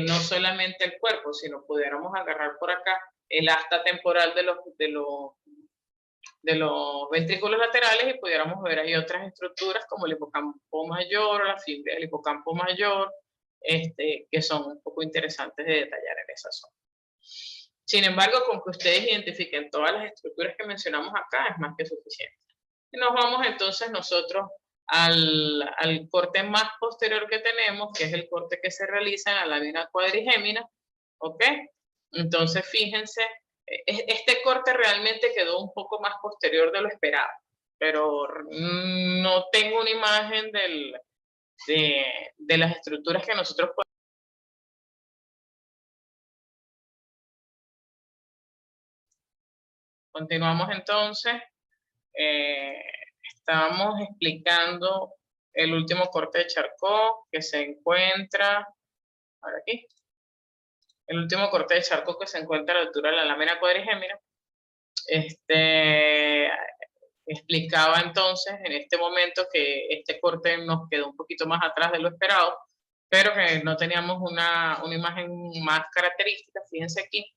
No solamente el cuerpo, sino pudiéramos agarrar por acá el asta temporal de los ventrículos laterales y pudiéramos ver ahí otras estructuras como el hipocampo mayor o la fibra del hipocampo mayor, que son un poco interesantes de detallar en esa zona. Sin embargo, con que ustedes identifiquen todas las estructuras que mencionamos acá es más que suficiente. Y nos vamos entonces nosotros al corte más posterior que tenemos, que es el corte que se realiza en la lámina cuadrigémina, ¿ok? Entonces, fíjense, este corte realmente quedó un poco más posterior de lo esperado, pero no tengo una imagen de las estructuras que nosotros podemos. Continuamos entonces. Estábamos explicando el último corte de Charcot que se encuentra, ahora aquí, el último corte de Charcot que se encuentra a la altura de la lámina cuadrigémina. Explicaba entonces en este momento que este corte nos quedó un poquito más atrás de lo esperado, pero que no teníamos una imagen más característica. Fíjense aquí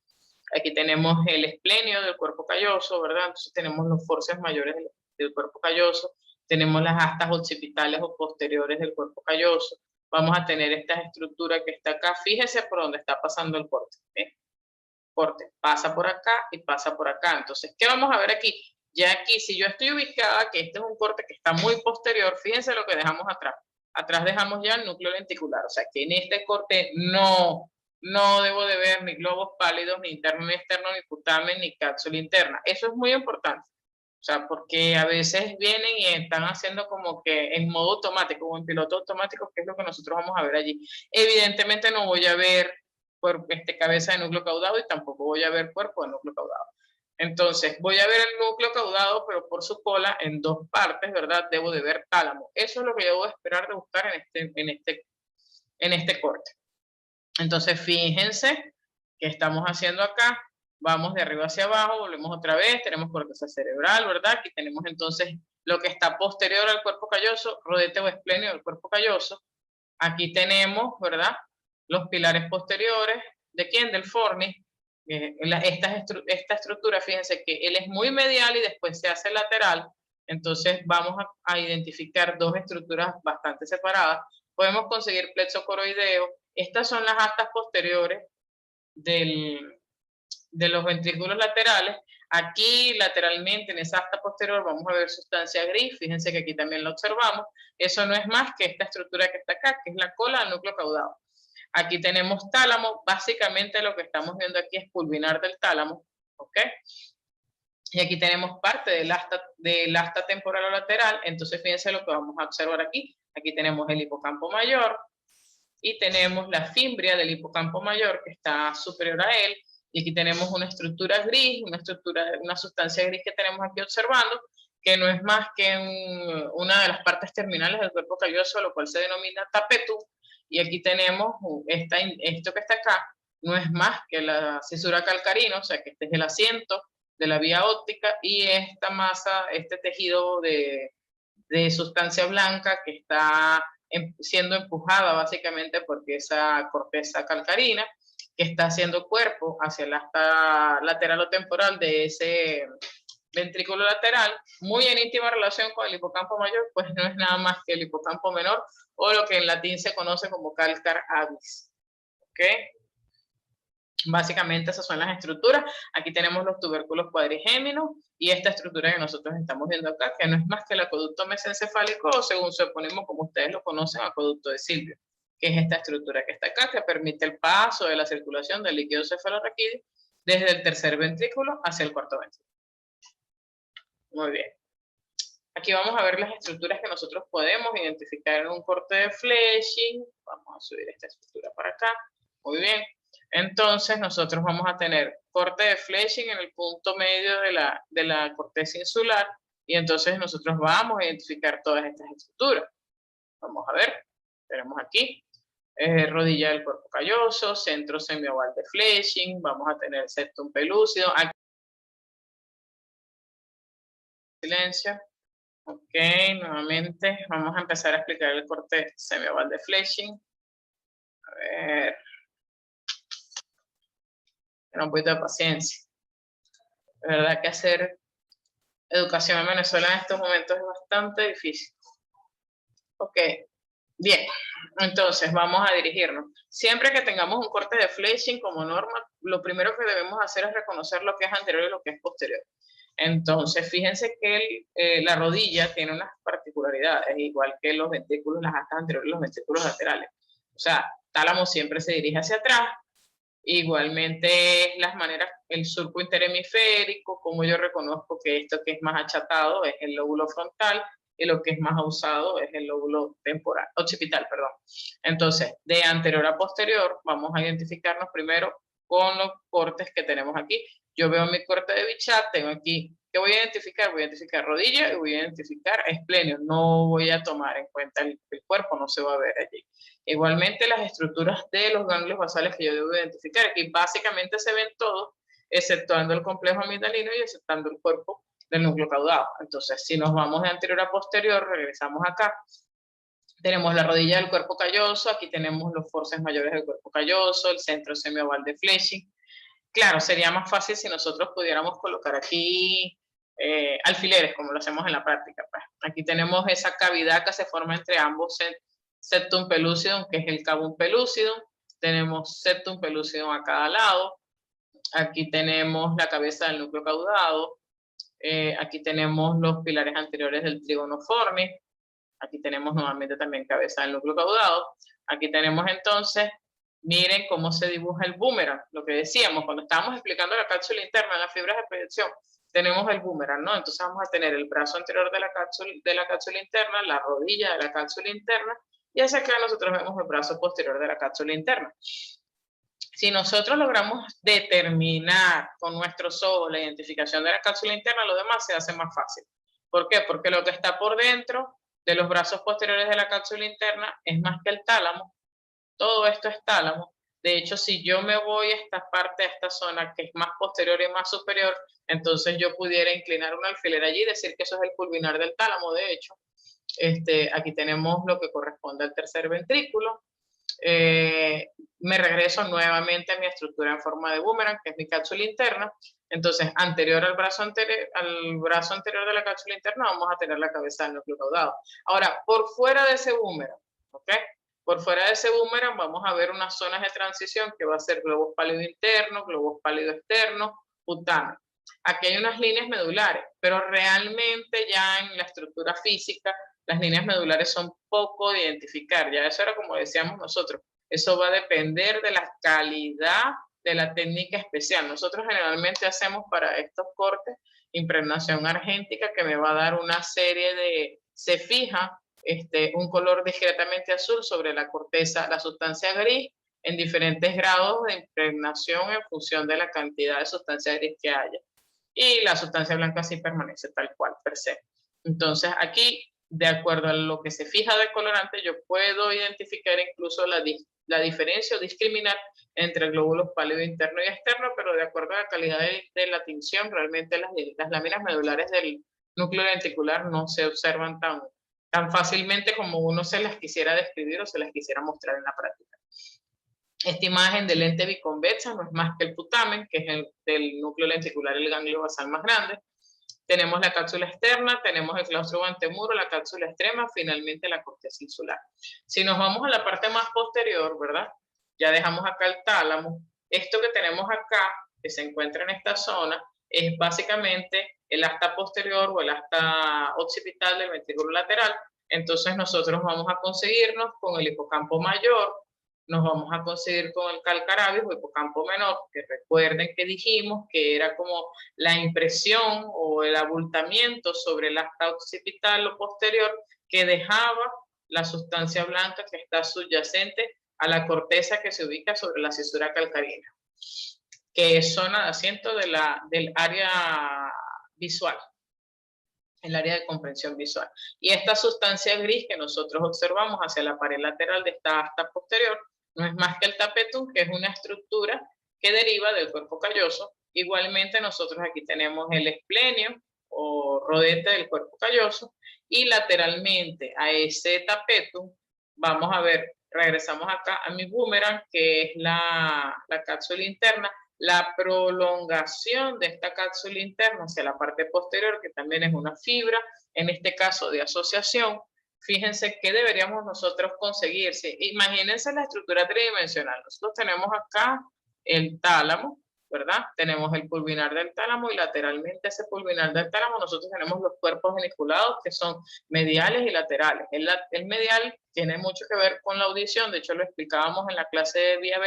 tenemos el esplenio del cuerpo calloso, ¿verdad? Entonces tenemos los forceps mayores del cuerpo calloso, tenemos las astas occipitales o posteriores del cuerpo calloso, vamos a tener esta estructura que está acá, fíjese por dónde está pasando el corte, ¿eh? Corte, pasa por acá y pasa por acá. Entonces, ¿qué vamos a ver aquí? Ya aquí, si yo estoy ubicada, que este es un corte que está muy posterior, fíjense lo que dejamos atrás. Atrás dejamos ya el núcleo lenticular, o sea que en este corte no debo de ver ni globos pálidos, ni interno ni externo, ni putamen, ni cápsula interna. Eso es muy importante. O sea, porque a veces vienen y están haciendo como que en modo automático o en piloto automático, que es lo que nosotros vamos a ver allí. Evidentemente no voy a ver cabeza de núcleo caudado y tampoco voy a ver cuerpo de núcleo caudado. Entonces, voy a ver el núcleo caudado, pero por su cola en 2 partes, ¿verdad? Debo de ver tálamo. Eso es lo que yo debo esperar de buscar en este corte. Entonces, fíjense que estamos haciendo acá. Vamos de arriba hacia abajo, volvemos otra vez, tenemos corteza cerebral, ¿verdad? Aquí tenemos entonces lo que está posterior al cuerpo calloso, rodete o esplenio del cuerpo calloso. Aquí tenemos, ¿verdad? Los pilares posteriores, ¿de quién? Del fornis. Esta estructura, fíjense que él es muy medial y después se hace lateral, entonces vamos a identificar 2 estructuras bastante separadas. Podemos conseguir plexo coroideo. Estas son las astas posteriores de los ventrículos laterales. Aquí lateralmente en esa asta posterior vamos a ver sustancia gris, fíjense que aquí también lo observamos. Eso no es más que esta estructura que está acá, que es la cola del núcleo caudado. Aquí tenemos tálamo, básicamente lo que estamos viendo aquí es pulvinar del tálamo, ¿ok? Y aquí tenemos parte del asta temporal o lateral. Entonces fíjense lo que vamos a observar aquí. Aquí tenemos el hipocampo mayor y tenemos la fimbria del hipocampo mayor que está superior a él. Y aquí tenemos una estructura gris, una sustancia gris que tenemos aquí observando, que no es más que una de las partes terminales del cuerpo calloso, lo cual se denomina tapetum. Y aquí tenemos esto que está acá, no es más que la cisura calcarina, o sea que este es el asiento de la vía óptica, y esta masa, este tejido de sustancia blanca que está siendo empujada básicamente porque esa corteza calcarina que está haciendo cuerpo hacia el asta lateral o temporal de ese ventrículo lateral, muy en íntima relación con el hipocampo mayor, pues no es nada más que el hipocampo menor, o lo que en latín se conoce como calcar avis. ¿Ok? Básicamente esas son las estructuras. Aquí tenemos los tubérculos cuadrigéminos y esta estructura que nosotros estamos viendo acá, que no es más que el acueducto mesencefálico, o según su epónimo, como ustedes lo conocen, acueducto de Silvio, que es esta estructura que está acá, que permite el paso de la circulación del líquido cefalorraquídeo desde el tercer ventrículo hacia el cuarto ventrículo. Muy bien. Aquí vamos a ver las estructuras que nosotros podemos identificar en un corte de Flesching. Vamos a subir esta estructura para acá. Muy bien. Entonces nosotros vamos a tener corte de Flesching en el punto medio de la corteza insular, y entonces nosotros vamos a identificar todas estas estructuras. Vamos a ver, tenemos aquí rodilla del cuerpo calloso, centro semioval de Flesching, vamos a tener septum pelúcido, aquí silencio. Ok, nuevamente vamos a empezar a explicar el corte semioval de Flesching. A ver. Un poquito de paciencia. De verdad que hacer educación en Venezuela en estos momentos es bastante difícil. Ok, bien. Entonces vamos a dirigirnos. Siempre que tengamos un corte de Flesching como norma, lo primero que debemos hacer es reconocer lo que es anterior y lo que es posterior. Entonces, fíjense que la rodilla tiene unas particularidades, igual que los ventrículos, las astas anteriores y los ventrículos laterales. O sea, tálamo siempre se dirige hacia atrás. Igualmente, las maneras, el surco interhemisférico, como yo reconozco que esto que es más achatado es el lóbulo frontal y lo que es más ausado es el lóbulo temporal, occipital, perdón. Entonces, de anterior a posterior, vamos a identificarnos primero con los cortes que tenemos aquí. Yo veo mi corte de Bichat, tengo aquí, ¿qué voy a identificar? Voy a identificar rodilla y voy a identificar esplenio. No voy a tomar en cuenta el cuerpo, no se va a ver allí. Igualmente las estructuras de los ganglios basales que yo debo identificar, aquí básicamente se ven todos, exceptuando el complejo amigdalino y exceptuando el cuerpo del núcleo caudado. Entonces, si nos vamos de anterior a posterior, regresamos acá, tenemos la rodilla del cuerpo calloso, aquí tenemos los forces mayores del cuerpo calloso, el centro semioval de Flesching. Claro, sería más fácil si nosotros pudiéramos colocar aquí alfileres, como lo hacemos en la práctica. Pues. Aquí tenemos esa cavidad que se forma entre ambos septum pellucidum, que es el cabum pellucidum. Tenemos septum pellucidum a cada lado. Aquí tenemos la cabeza del núcleo caudado. Aquí tenemos los pilares anteriores del trígono formis. Aquí tenemos nuevamente también cabeza del núcleo caudado. Aquí tenemos entonces, miren cómo se dibuja el boomerang, lo que decíamos cuando estábamos explicando la cápsula interna, las fibras de proyección, tenemos el boomerang, ¿no? Entonces vamos a tener el brazo anterior de la cápsula interna, la rodilla de la cápsula interna, y hacia acá nosotros vemos el brazo posterior de la cápsula interna. Si nosotros logramos determinar con nuestros ojos la identificación de la cápsula interna, lo demás se hace más fácil. ¿Por qué? Porque lo que está por dentro de los brazos posteriores de la cápsula interna es más que el tálamo. Todo esto es tálamo. De hecho, si yo me voy a esta parte, a esta zona que es más posterior y más superior, entonces yo pudiera inclinar un alfiler allí y decir que eso es el pulvinar del tálamo. De hecho, aquí tenemos lo que corresponde al tercer ventrículo. Me regreso nuevamente a mi estructura en forma de boomerang, que es mi cápsula interna. Entonces, anterior al brazo anterior de la cápsula interna, vamos a tener la cabeza del núcleo caudado. Ahora, por fuera de ese boomerang, ¿ok? Por fuera de ese boomerang vamos a ver unas zonas de transición que va a ser globos pálido interno, globos pálido externo, putano. Aquí hay unas líneas medulares, pero realmente ya en la estructura física las líneas medulares son poco de identificar. Ya eso era como decíamos nosotros. Eso va a depender de la calidad de la técnica especial. Nosotros generalmente hacemos para estos cortes impregnación argéntica, que me va a dar una serie de, se fija un color discretamente azul sobre la corteza, la sustancia gris, en diferentes grados de impregnación en función de la cantidad de sustancia gris que haya. Y la sustancia blanca sí permanece tal cual, per se. Entonces aquí, de acuerdo a lo que se fija del colorante, yo puedo identificar incluso la diferencia o discriminar entre glóbulos pálido interno y externo, pero de acuerdo a la calidad de la tinción, realmente las láminas medulares del núcleo lenticular no se observan tan fácilmente como uno se las quisiera describir o se las quisiera mostrar en la práctica. Esta imagen de lente biconvexa no es más que el putamen, que es el del núcleo lenticular, el ganglio basal más grande. Tenemos la cápsula externa, tenemos el claustro guantemuro, la cápsula extrema, finalmente la corteza insular. Si nos vamos a la parte más posterior, ¿verdad? Ya dejamos acá el tálamo. Esto que tenemos acá, que se encuentra en esta zona, es básicamente el asta posterior o el asta occipital del ventrículo lateral. Entonces nosotros vamos a conseguirnos con el hipocampo mayor, nos vamos a conseguir con el calcarabius o hipocampo menor, que recuerden que dijimos que era como la impresión o el abultamiento sobre el asta occipital o posterior que dejaba la sustancia blanca que está subyacente a la corteza que se ubica sobre la cisura calcarina, que es zona de asiento del área visual, el área de comprensión visual. Y esta sustancia gris que nosotros observamos hacia la pared lateral de esta asta posterior no es más que el tapetum, que es una estructura que deriva del cuerpo calloso. Igualmente nosotros aquí tenemos el esplenio o rodete del cuerpo calloso, y lateralmente a ese tapetum vamos a ver, regresamos acá a mi boomerang, que es la cápsula interna, la prolongación de esta cápsula interna hacia la parte posterior, que también es una fibra, en este caso de asociación. Fíjense qué deberíamos nosotros conseguir. Imagínense la estructura tridimensional. Nosotros tenemos acá el tálamo, ¿verdad? Tenemos el pulvinar del tálamo y lateralmente ese pulvinar del tálamo nosotros tenemos los cuerpos geniculados que son mediales y laterales. El medial tiene mucho que ver con la audición, de hecho lo explicábamos en la clase de vía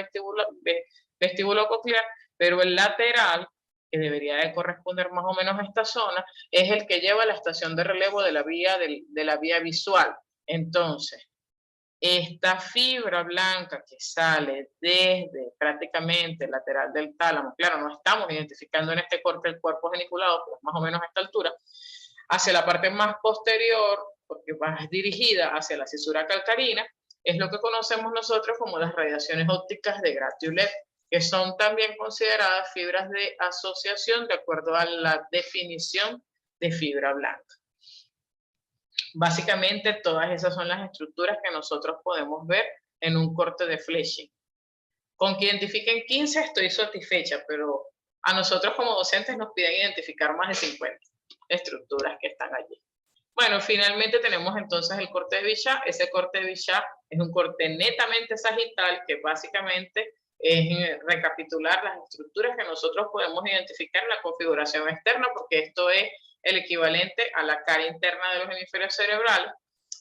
vestíbulo-coclear, pero el lateral, que debería de corresponder más o menos a esta zona, es el que lleva la estación de relevo de la vía visual. Entonces, esta fibra blanca que sale desde prácticamente el lateral del tálamo, claro, no estamos identificando en este corte el cuerpo geniculado, pero más o menos a esta altura, hacia la parte más posterior, porque va dirigida hacia la cisura calcarina, es lo que conocemos nosotros como las radiaciones ópticas de Gratiolet, que son también consideradas fibras de asociación de acuerdo a la definición de fibra blanca. Básicamente todas esas son las estructuras que nosotros podemos ver en un corte de Flesching. Con que identifiquen 15 estoy satisfecha, pero a nosotros como docentes nos piden identificar más de 50 estructuras que están allí. Bueno, finalmente tenemos entonces el corte de Bichat. Ese corte de Bichat es un corte netamente sagital que básicamente es recapitular las estructuras que nosotros podemos identificar en la configuración externa, porque esto es el equivalente a la cara interna de los hemisferios cerebrales.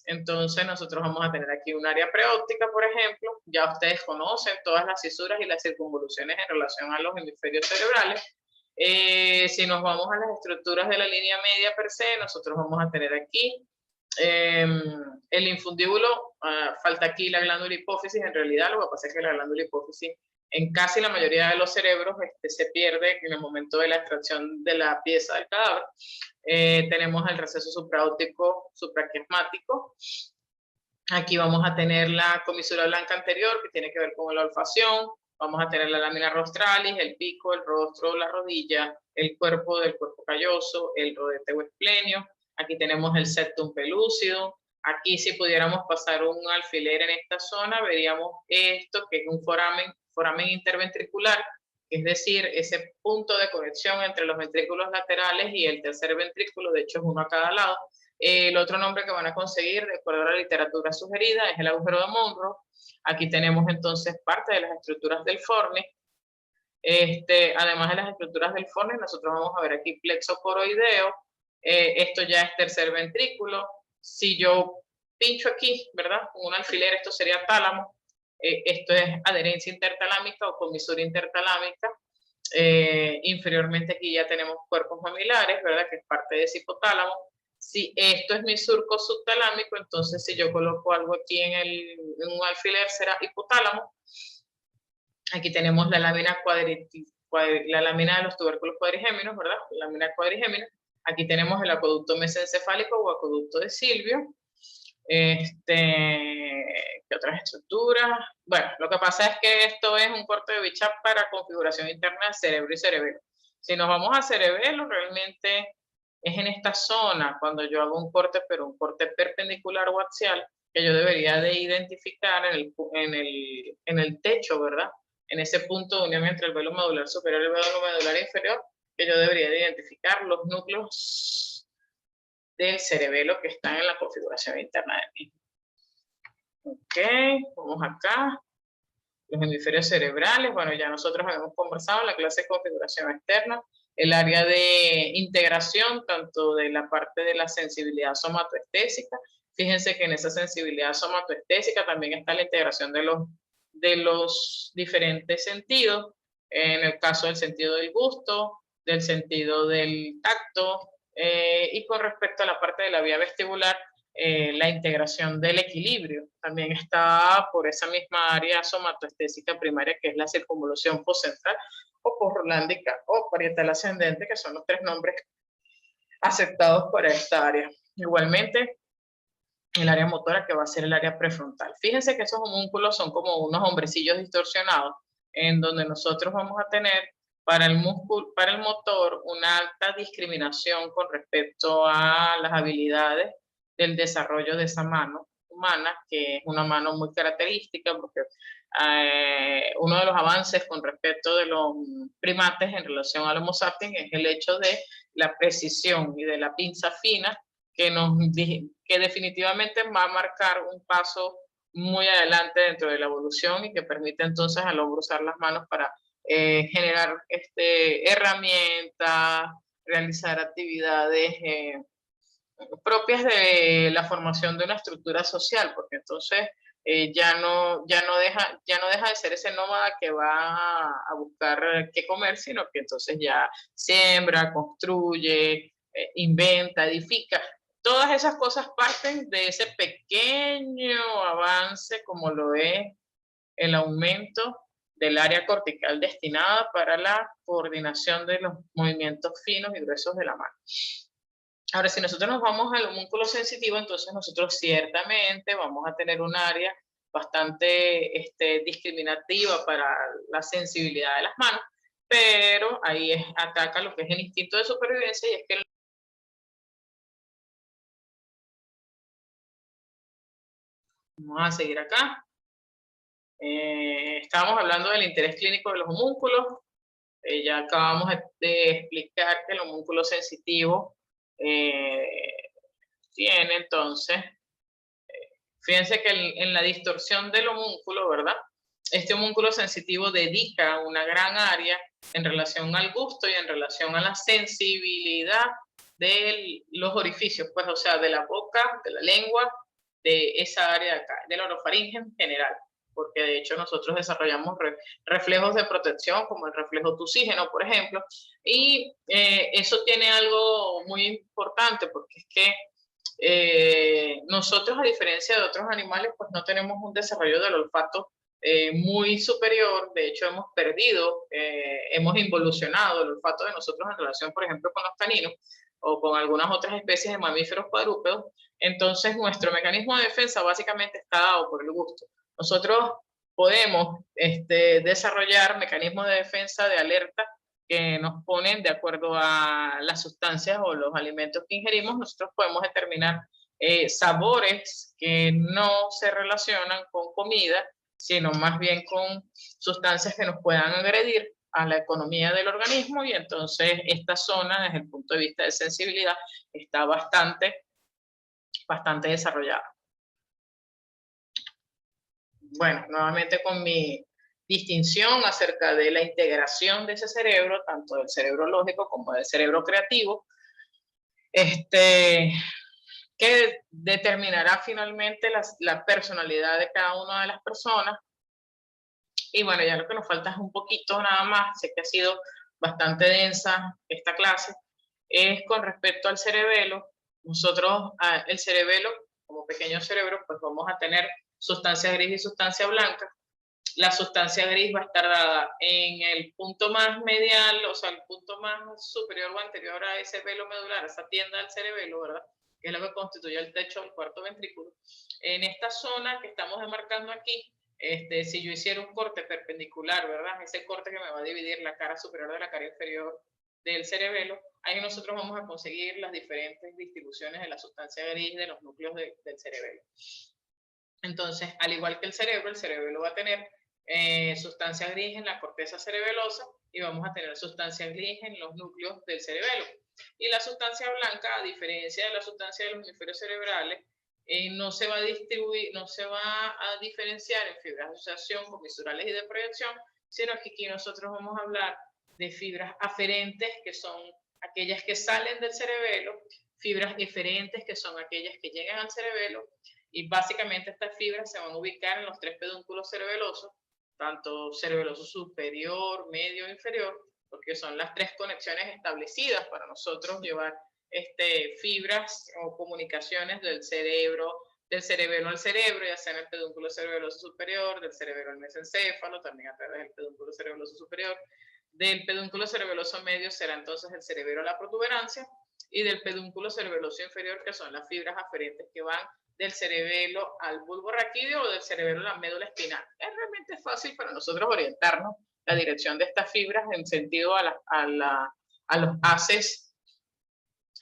Entonces nosotros vamos a tener aquí un área preóptica, por ejemplo. Ya ustedes conocen todas las cisuras y las circunvoluciones en relación a los hemisferios cerebrales. Si nos vamos a las estructuras de la línea media per se, nosotros vamos a tener aquí el infundíbulo. Falta aquí la glándula hipófisis. En realidad lo que pasa es que la glándula hipófisis en casi la mayoría de los cerebros se pierde en el momento de la extracción de la pieza del cadáver. Tenemos el receso supraóptico supraquiasmático. Aquí vamos a tener la comisura blanca anterior, que tiene que ver con la olfacción. Vamos a tener la lámina rostralis, el pico, el rostro, la rodilla, el cuerpo del cuerpo calloso, el rodete o esplenio. Aquí tenemos el septum pelúcido. Aquí, si pudiéramos pasar un alfiler en esta zona, veríamos esto, que es un foramen interventricular, es decir, ese punto de conexión entre los ventrículos laterales y el tercer ventrículo, de hecho es uno a cada lado. El otro nombre que van a conseguir, de acuerdo a la literatura sugerida, es el agujero de Monroe. Aquí tenemos entonces parte de las estructuras del fornix. Además de las estructuras del fornix, nosotros vamos a ver aquí plexo coroideo. Esto ya es tercer ventrículo. Si yo pincho aquí, ¿verdad? Con un alfiler, esto sería tálamo. Esto es adherencia intertalámica o comisura intertalámica. Inferiormente aquí ya tenemos cuerpos mamilares, ¿verdad? Que es parte de ese hipotálamo. Si esto es mi surco subtalámico, entonces si yo coloco algo aquí en un alfiler será hipotálamo. Aquí tenemos la lámina la lámina de los tubérculos cuadrigéminos, ¿verdad? La lámina cuadrigémina. Aquí tenemos el acueducto mesencefálico o acueducto de Silvio. ¿Qué otras estructuras? Bueno, lo que pasa es que esto es un corte de Bichat para configuración interna de cerebro y cerebelo. Si nos vamos a cerebelo, realmente es en esta zona cuando yo hago un corte, pero un corte perpendicular o axial, que yo debería de identificar en el techo, ¿verdad? En ese punto de unión entre el velo medular superior y el velo medular inferior, que yo debería de identificar los núcleos del cerebelo que están en la configuración interna del mismo. Ok, vamos acá. Los hemisferios cerebrales, bueno, ya nosotros habíamos conversado en la clase de configuración externa, el área de integración, tanto de la parte de la sensibilidad somatoestésica. Fíjense que en esa sensibilidad somatoestésica también está la integración de los diferentes sentidos, en el caso del sentido del gusto, del sentido del tacto, y con respecto a la parte de la vía vestibular, la integración del equilibrio. También está por esa misma área somatoestésica primaria, que es la circunvolución postcentral o postrolándica o parietal ascendente, que son los tres nombres aceptados para esta área. Igualmente, el área motora, que va a ser el área prefrontal. Fíjense que esos homúnculos son como unos hombrecillos distorsionados, en donde nosotros vamos a tener para el músculo, para el motor, una alta discriminación con respecto a las habilidades del desarrollo de esa mano humana, que es una mano muy característica, porque uno de los avances con respecto de los primates en relación al Homo sapiens es el hecho de la precisión y de la pinza fina, que definitivamente va a marcar un paso muy adelante dentro de la evolución y que permite entonces al hombre usar las manos para generar herramientas, realizar actividades propias de la formación de una estructura social, porque entonces ya no deja de ser ese nómada que va a buscar qué comer, sino que entonces ya siembra, construye, inventa, edifica. Todas esas cosas parten de ese pequeño avance, como lo es el aumento del área cortical destinada para la coordinación de los movimientos finos y gruesos de la mano. Ahora, si nosotros nos vamos al homúnculo sensitivo, entonces nosotros ciertamente vamos a tener un área bastante discriminativa para la sensibilidad de las manos, pero ahí ataca lo que es el instinto de supervivencia, y es que vamos a seguir acá. Estábamos hablando del interés clínico de los homúnculos. Ya acabamos de explicar que el homúnculo sensitivo tiene entonces, fíjense que en la distorsión del homúnculo, ¿verdad? Este homúnculo sensitivo dedica una gran área en relación al gusto y en relación a la sensibilidad de los orificios, pues, o sea, de la boca, de la lengua, de esa área de acá, de la orofaringe en general, porque de hecho nosotros desarrollamos reflejos de protección, como el reflejo tusígeno, por ejemplo, y eso tiene algo muy importante, porque es que nosotros, a diferencia de otros animales, pues no tenemos un desarrollo del olfato muy superior. De hecho, hemos perdido, hemos involucionado el olfato de nosotros en relación, por ejemplo, con los caninos o con algunas otras especies de mamíferos cuadrúpedos. Entonces, nuestro mecanismo de defensa básicamente está dado por el gusto. Nosotros podemos desarrollar mecanismos de defensa de alerta que nos ponen de acuerdo a las sustancias o los alimentos que ingerimos. Nosotros podemos determinar sabores que no se relacionan con comida, sino más bien con sustancias que nos puedan agredir a la economía del organismo, y entonces esta zona, desde el punto de vista de sensibilidad, está bastante desarrollada. Bueno, nuevamente con mi distinción acerca de la integración de ese cerebro, tanto del cerebro lógico como del cerebro creativo, que determinará finalmente la personalidad de cada una de las personas, Y bueno, ya lo que nos falta es un poquito nada más, sé que ha sido bastante densa esta clase, es con respecto al cerebelo. Nosotros, el cerebelo, como pequeño cerebro, pues vamos a tener sustancia gris y sustancia blanca. La sustancia gris va a estar dada en el punto más medial, o sea, el punto más superior o anterior a ese velo medular, esa tienda del cerebelo, ¿verdad? Que es lo que constituye el techo del cuarto ventrículo. En esta zona que estamos demarcando aquí, si yo hiciera un corte perpendicular, ¿verdad? Ese corte que me va a dividir la cara superior de la cara inferior del cerebelo, ahí nosotros vamos a conseguir las diferentes distribuciones de la sustancia gris de los núcleos del cerebelo. Entonces, al igual que el cerebelo va a tener sustancia gris en la corteza cerebelosa y vamos a tener sustancia gris en los núcleos del cerebelo. Y la sustancia blanca, a diferencia de la sustancia de los hemisferios cerebrales, no se va a distribuir, no se va a diferenciar en fibras de asociación, comisurales y de proyección, sino que aquí nosotros vamos a hablar de fibras aferentes, que son aquellas que salen del cerebelo, fibras eferentes, que son aquellas que llegan al cerebelo, y básicamente estas fibras se van a ubicar en los tres pedúnculos cerebelosos, tanto cerebeloso superior, medio e inferior, porque son las tres conexiones establecidas para nosotros llevar fibras o comunicaciones del cerebelo al cerebro, ya sea en el pedúnculo cerebeloso superior, del cerebelo al mesencéfalo, también a través del pedúnculo cerebeloso superior. Del pedúnculo cerebeloso medio será entonces el cerebelo a la protuberancia, y del pedúnculo cerebeloso inferior, que son las fibras aferentes que van del cerebelo al bulbo raquídeo o del cerebelo a la médula espinal. Es realmente fácil para nosotros orientarnos la dirección de estas fibras en sentido a los haces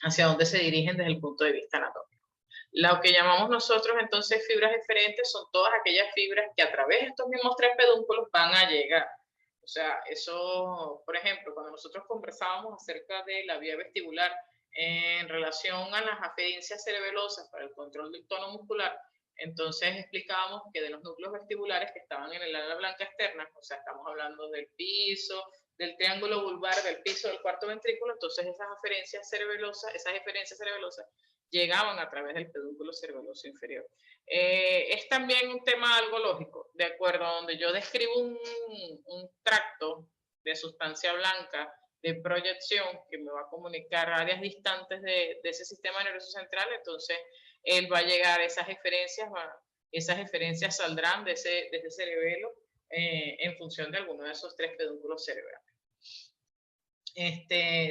hacia donde se dirigen desde el punto de vista anatómico. Lo que llamamos nosotros entonces fibras eferentes son todas aquellas fibras que a través de estos mismos tres pedúnculos van a llegar. O sea, eso, por ejemplo, cuando nosotros conversábamos acerca de la vía vestibular en relación a las aferencias cerebelosas para el control del tono muscular, entonces explicábamos que de los núcleos vestibulares que estaban en el ala blanca externa, o sea, estamos hablando del piso, del triángulo vulvar, del piso del cuarto ventrículo, entonces esas eferencias cerebelosas llegaban a través del pedúnculo cerebeloso inferior. Es también un tema algo lógico, de acuerdo a donde yo describo un tracto de sustancia blanca de proyección que me va a comunicar áreas distantes de ese sistema nervioso central, entonces él va a llegar a esas eferencias saldrán de ese cerebelo en función de alguno de esos tres pedúnculos cerebrales.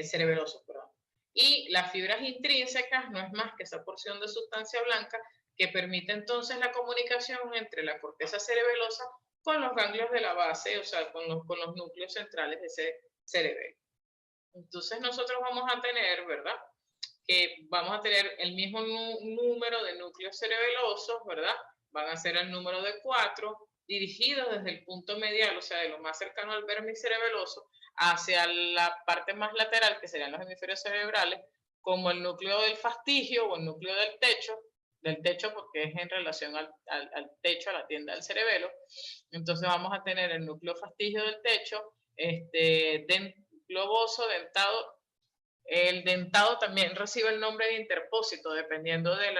Cerebelosos, perdón. Y las fibras intrínsecas no es más que esa porción de sustancia blanca que permite entonces la comunicación entre la corteza cerebelosa con los ganglios de la base, o sea, con los núcleos centrales de ese cerebelo. Entonces nosotros vamos a tener, ¿verdad? Que vamos a tener el mismo número de núcleos cerebelosos, ¿verdad? Van a ser el número de 4, dirigidos desde el punto medial, o sea, de lo más cercano al vértice cerebeloso, hacia la parte más lateral, que serían los hemisferios cerebrales, como el núcleo del fastigio o el núcleo del techo porque es en relación al techo, a la tienda del cerebelo. Entonces vamos a tener el núcleo fastigio del techo, globoso, dentado. El dentado también recibe el nombre de interpósito, dependiendo del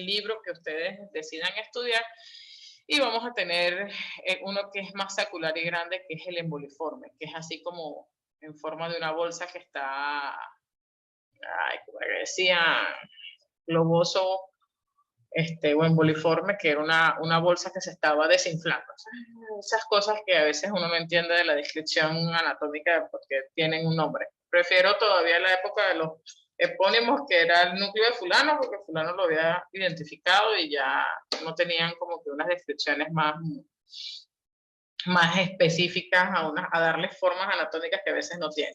libro que ustedes decidan estudiar. Y vamos a tener uno que es más sacular y grande, que es el emboliforme, que es así como en forma de una bolsa que está, como decía, globoso o emboliforme, que era una bolsa que se estaba desinflando. O sea, esas cosas que a veces uno no entiende de la descripción anatómica porque tienen un nombre. Prefiero todavía la época de los epónimos, que era el núcleo de fulano, porque fulano lo había identificado y ya no tenían como que unas descripciones más específicas a darles formas anatómicas que a veces no tienen.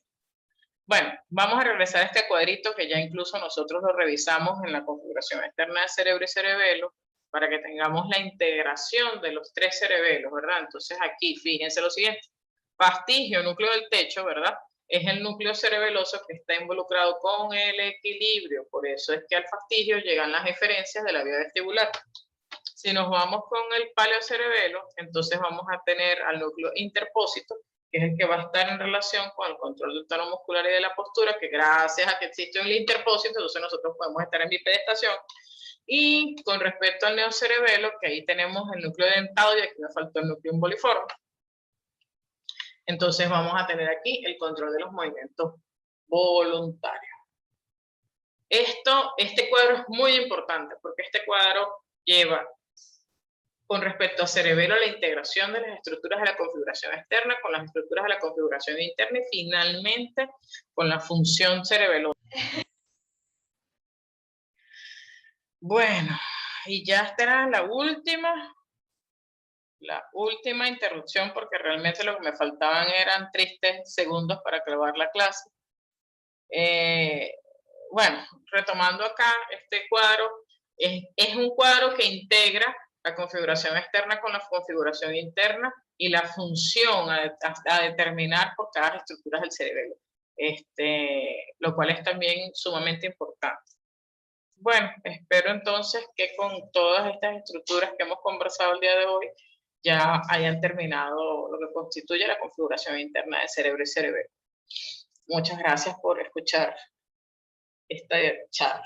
Bueno, vamos a regresar a este cuadrito que ya incluso nosotros lo revisamos en la configuración externa de cerebro y cerebelo, para que tengamos la integración de los tres cerebelos, ¿verdad? Entonces aquí, fíjense lo siguiente, fastigio, núcleo del techo, ¿verdad? Es el núcleo cerebeloso que está involucrado con el equilibrio, por eso es que al fastigio llegan las eferencias de la vía vestibular. Si nos vamos con el paleocerebelo, entonces vamos a tener al núcleo interpósito, que es el que va a estar en relación con el control del tono muscular y de la postura, que gracias a que existe un interpósito, entonces nosotros podemos estar en bipedestación. Y con respecto al neocerebelo, que ahí tenemos el núcleo dentado y aquí me faltó el núcleo emboliforme. Entonces vamos a tener aquí el control de los movimientos voluntarios. Este cuadro es muy importante porque este cuadro lleva, con respecto a cerebelo, la integración de las estructuras de la configuración externa con las estructuras de la configuración interna y finalmente con la función cerebelo. Bueno, y ya estará la última interrupción, porque realmente lo que me faltaban eran tristes segundos para acabar la clase. Bueno, retomando acá, este cuadro es un cuadro que integra la configuración externa con la configuración interna y la función a determinar por cada estructura del cerebelo, lo cual es también sumamente importante. Bueno, espero entonces que con todas estas estructuras que hemos conversado el día de hoy ya hayan terminado lo que constituye la configuración interna de cerebro y cerebelo. Muchas gracias por escuchar esta charla.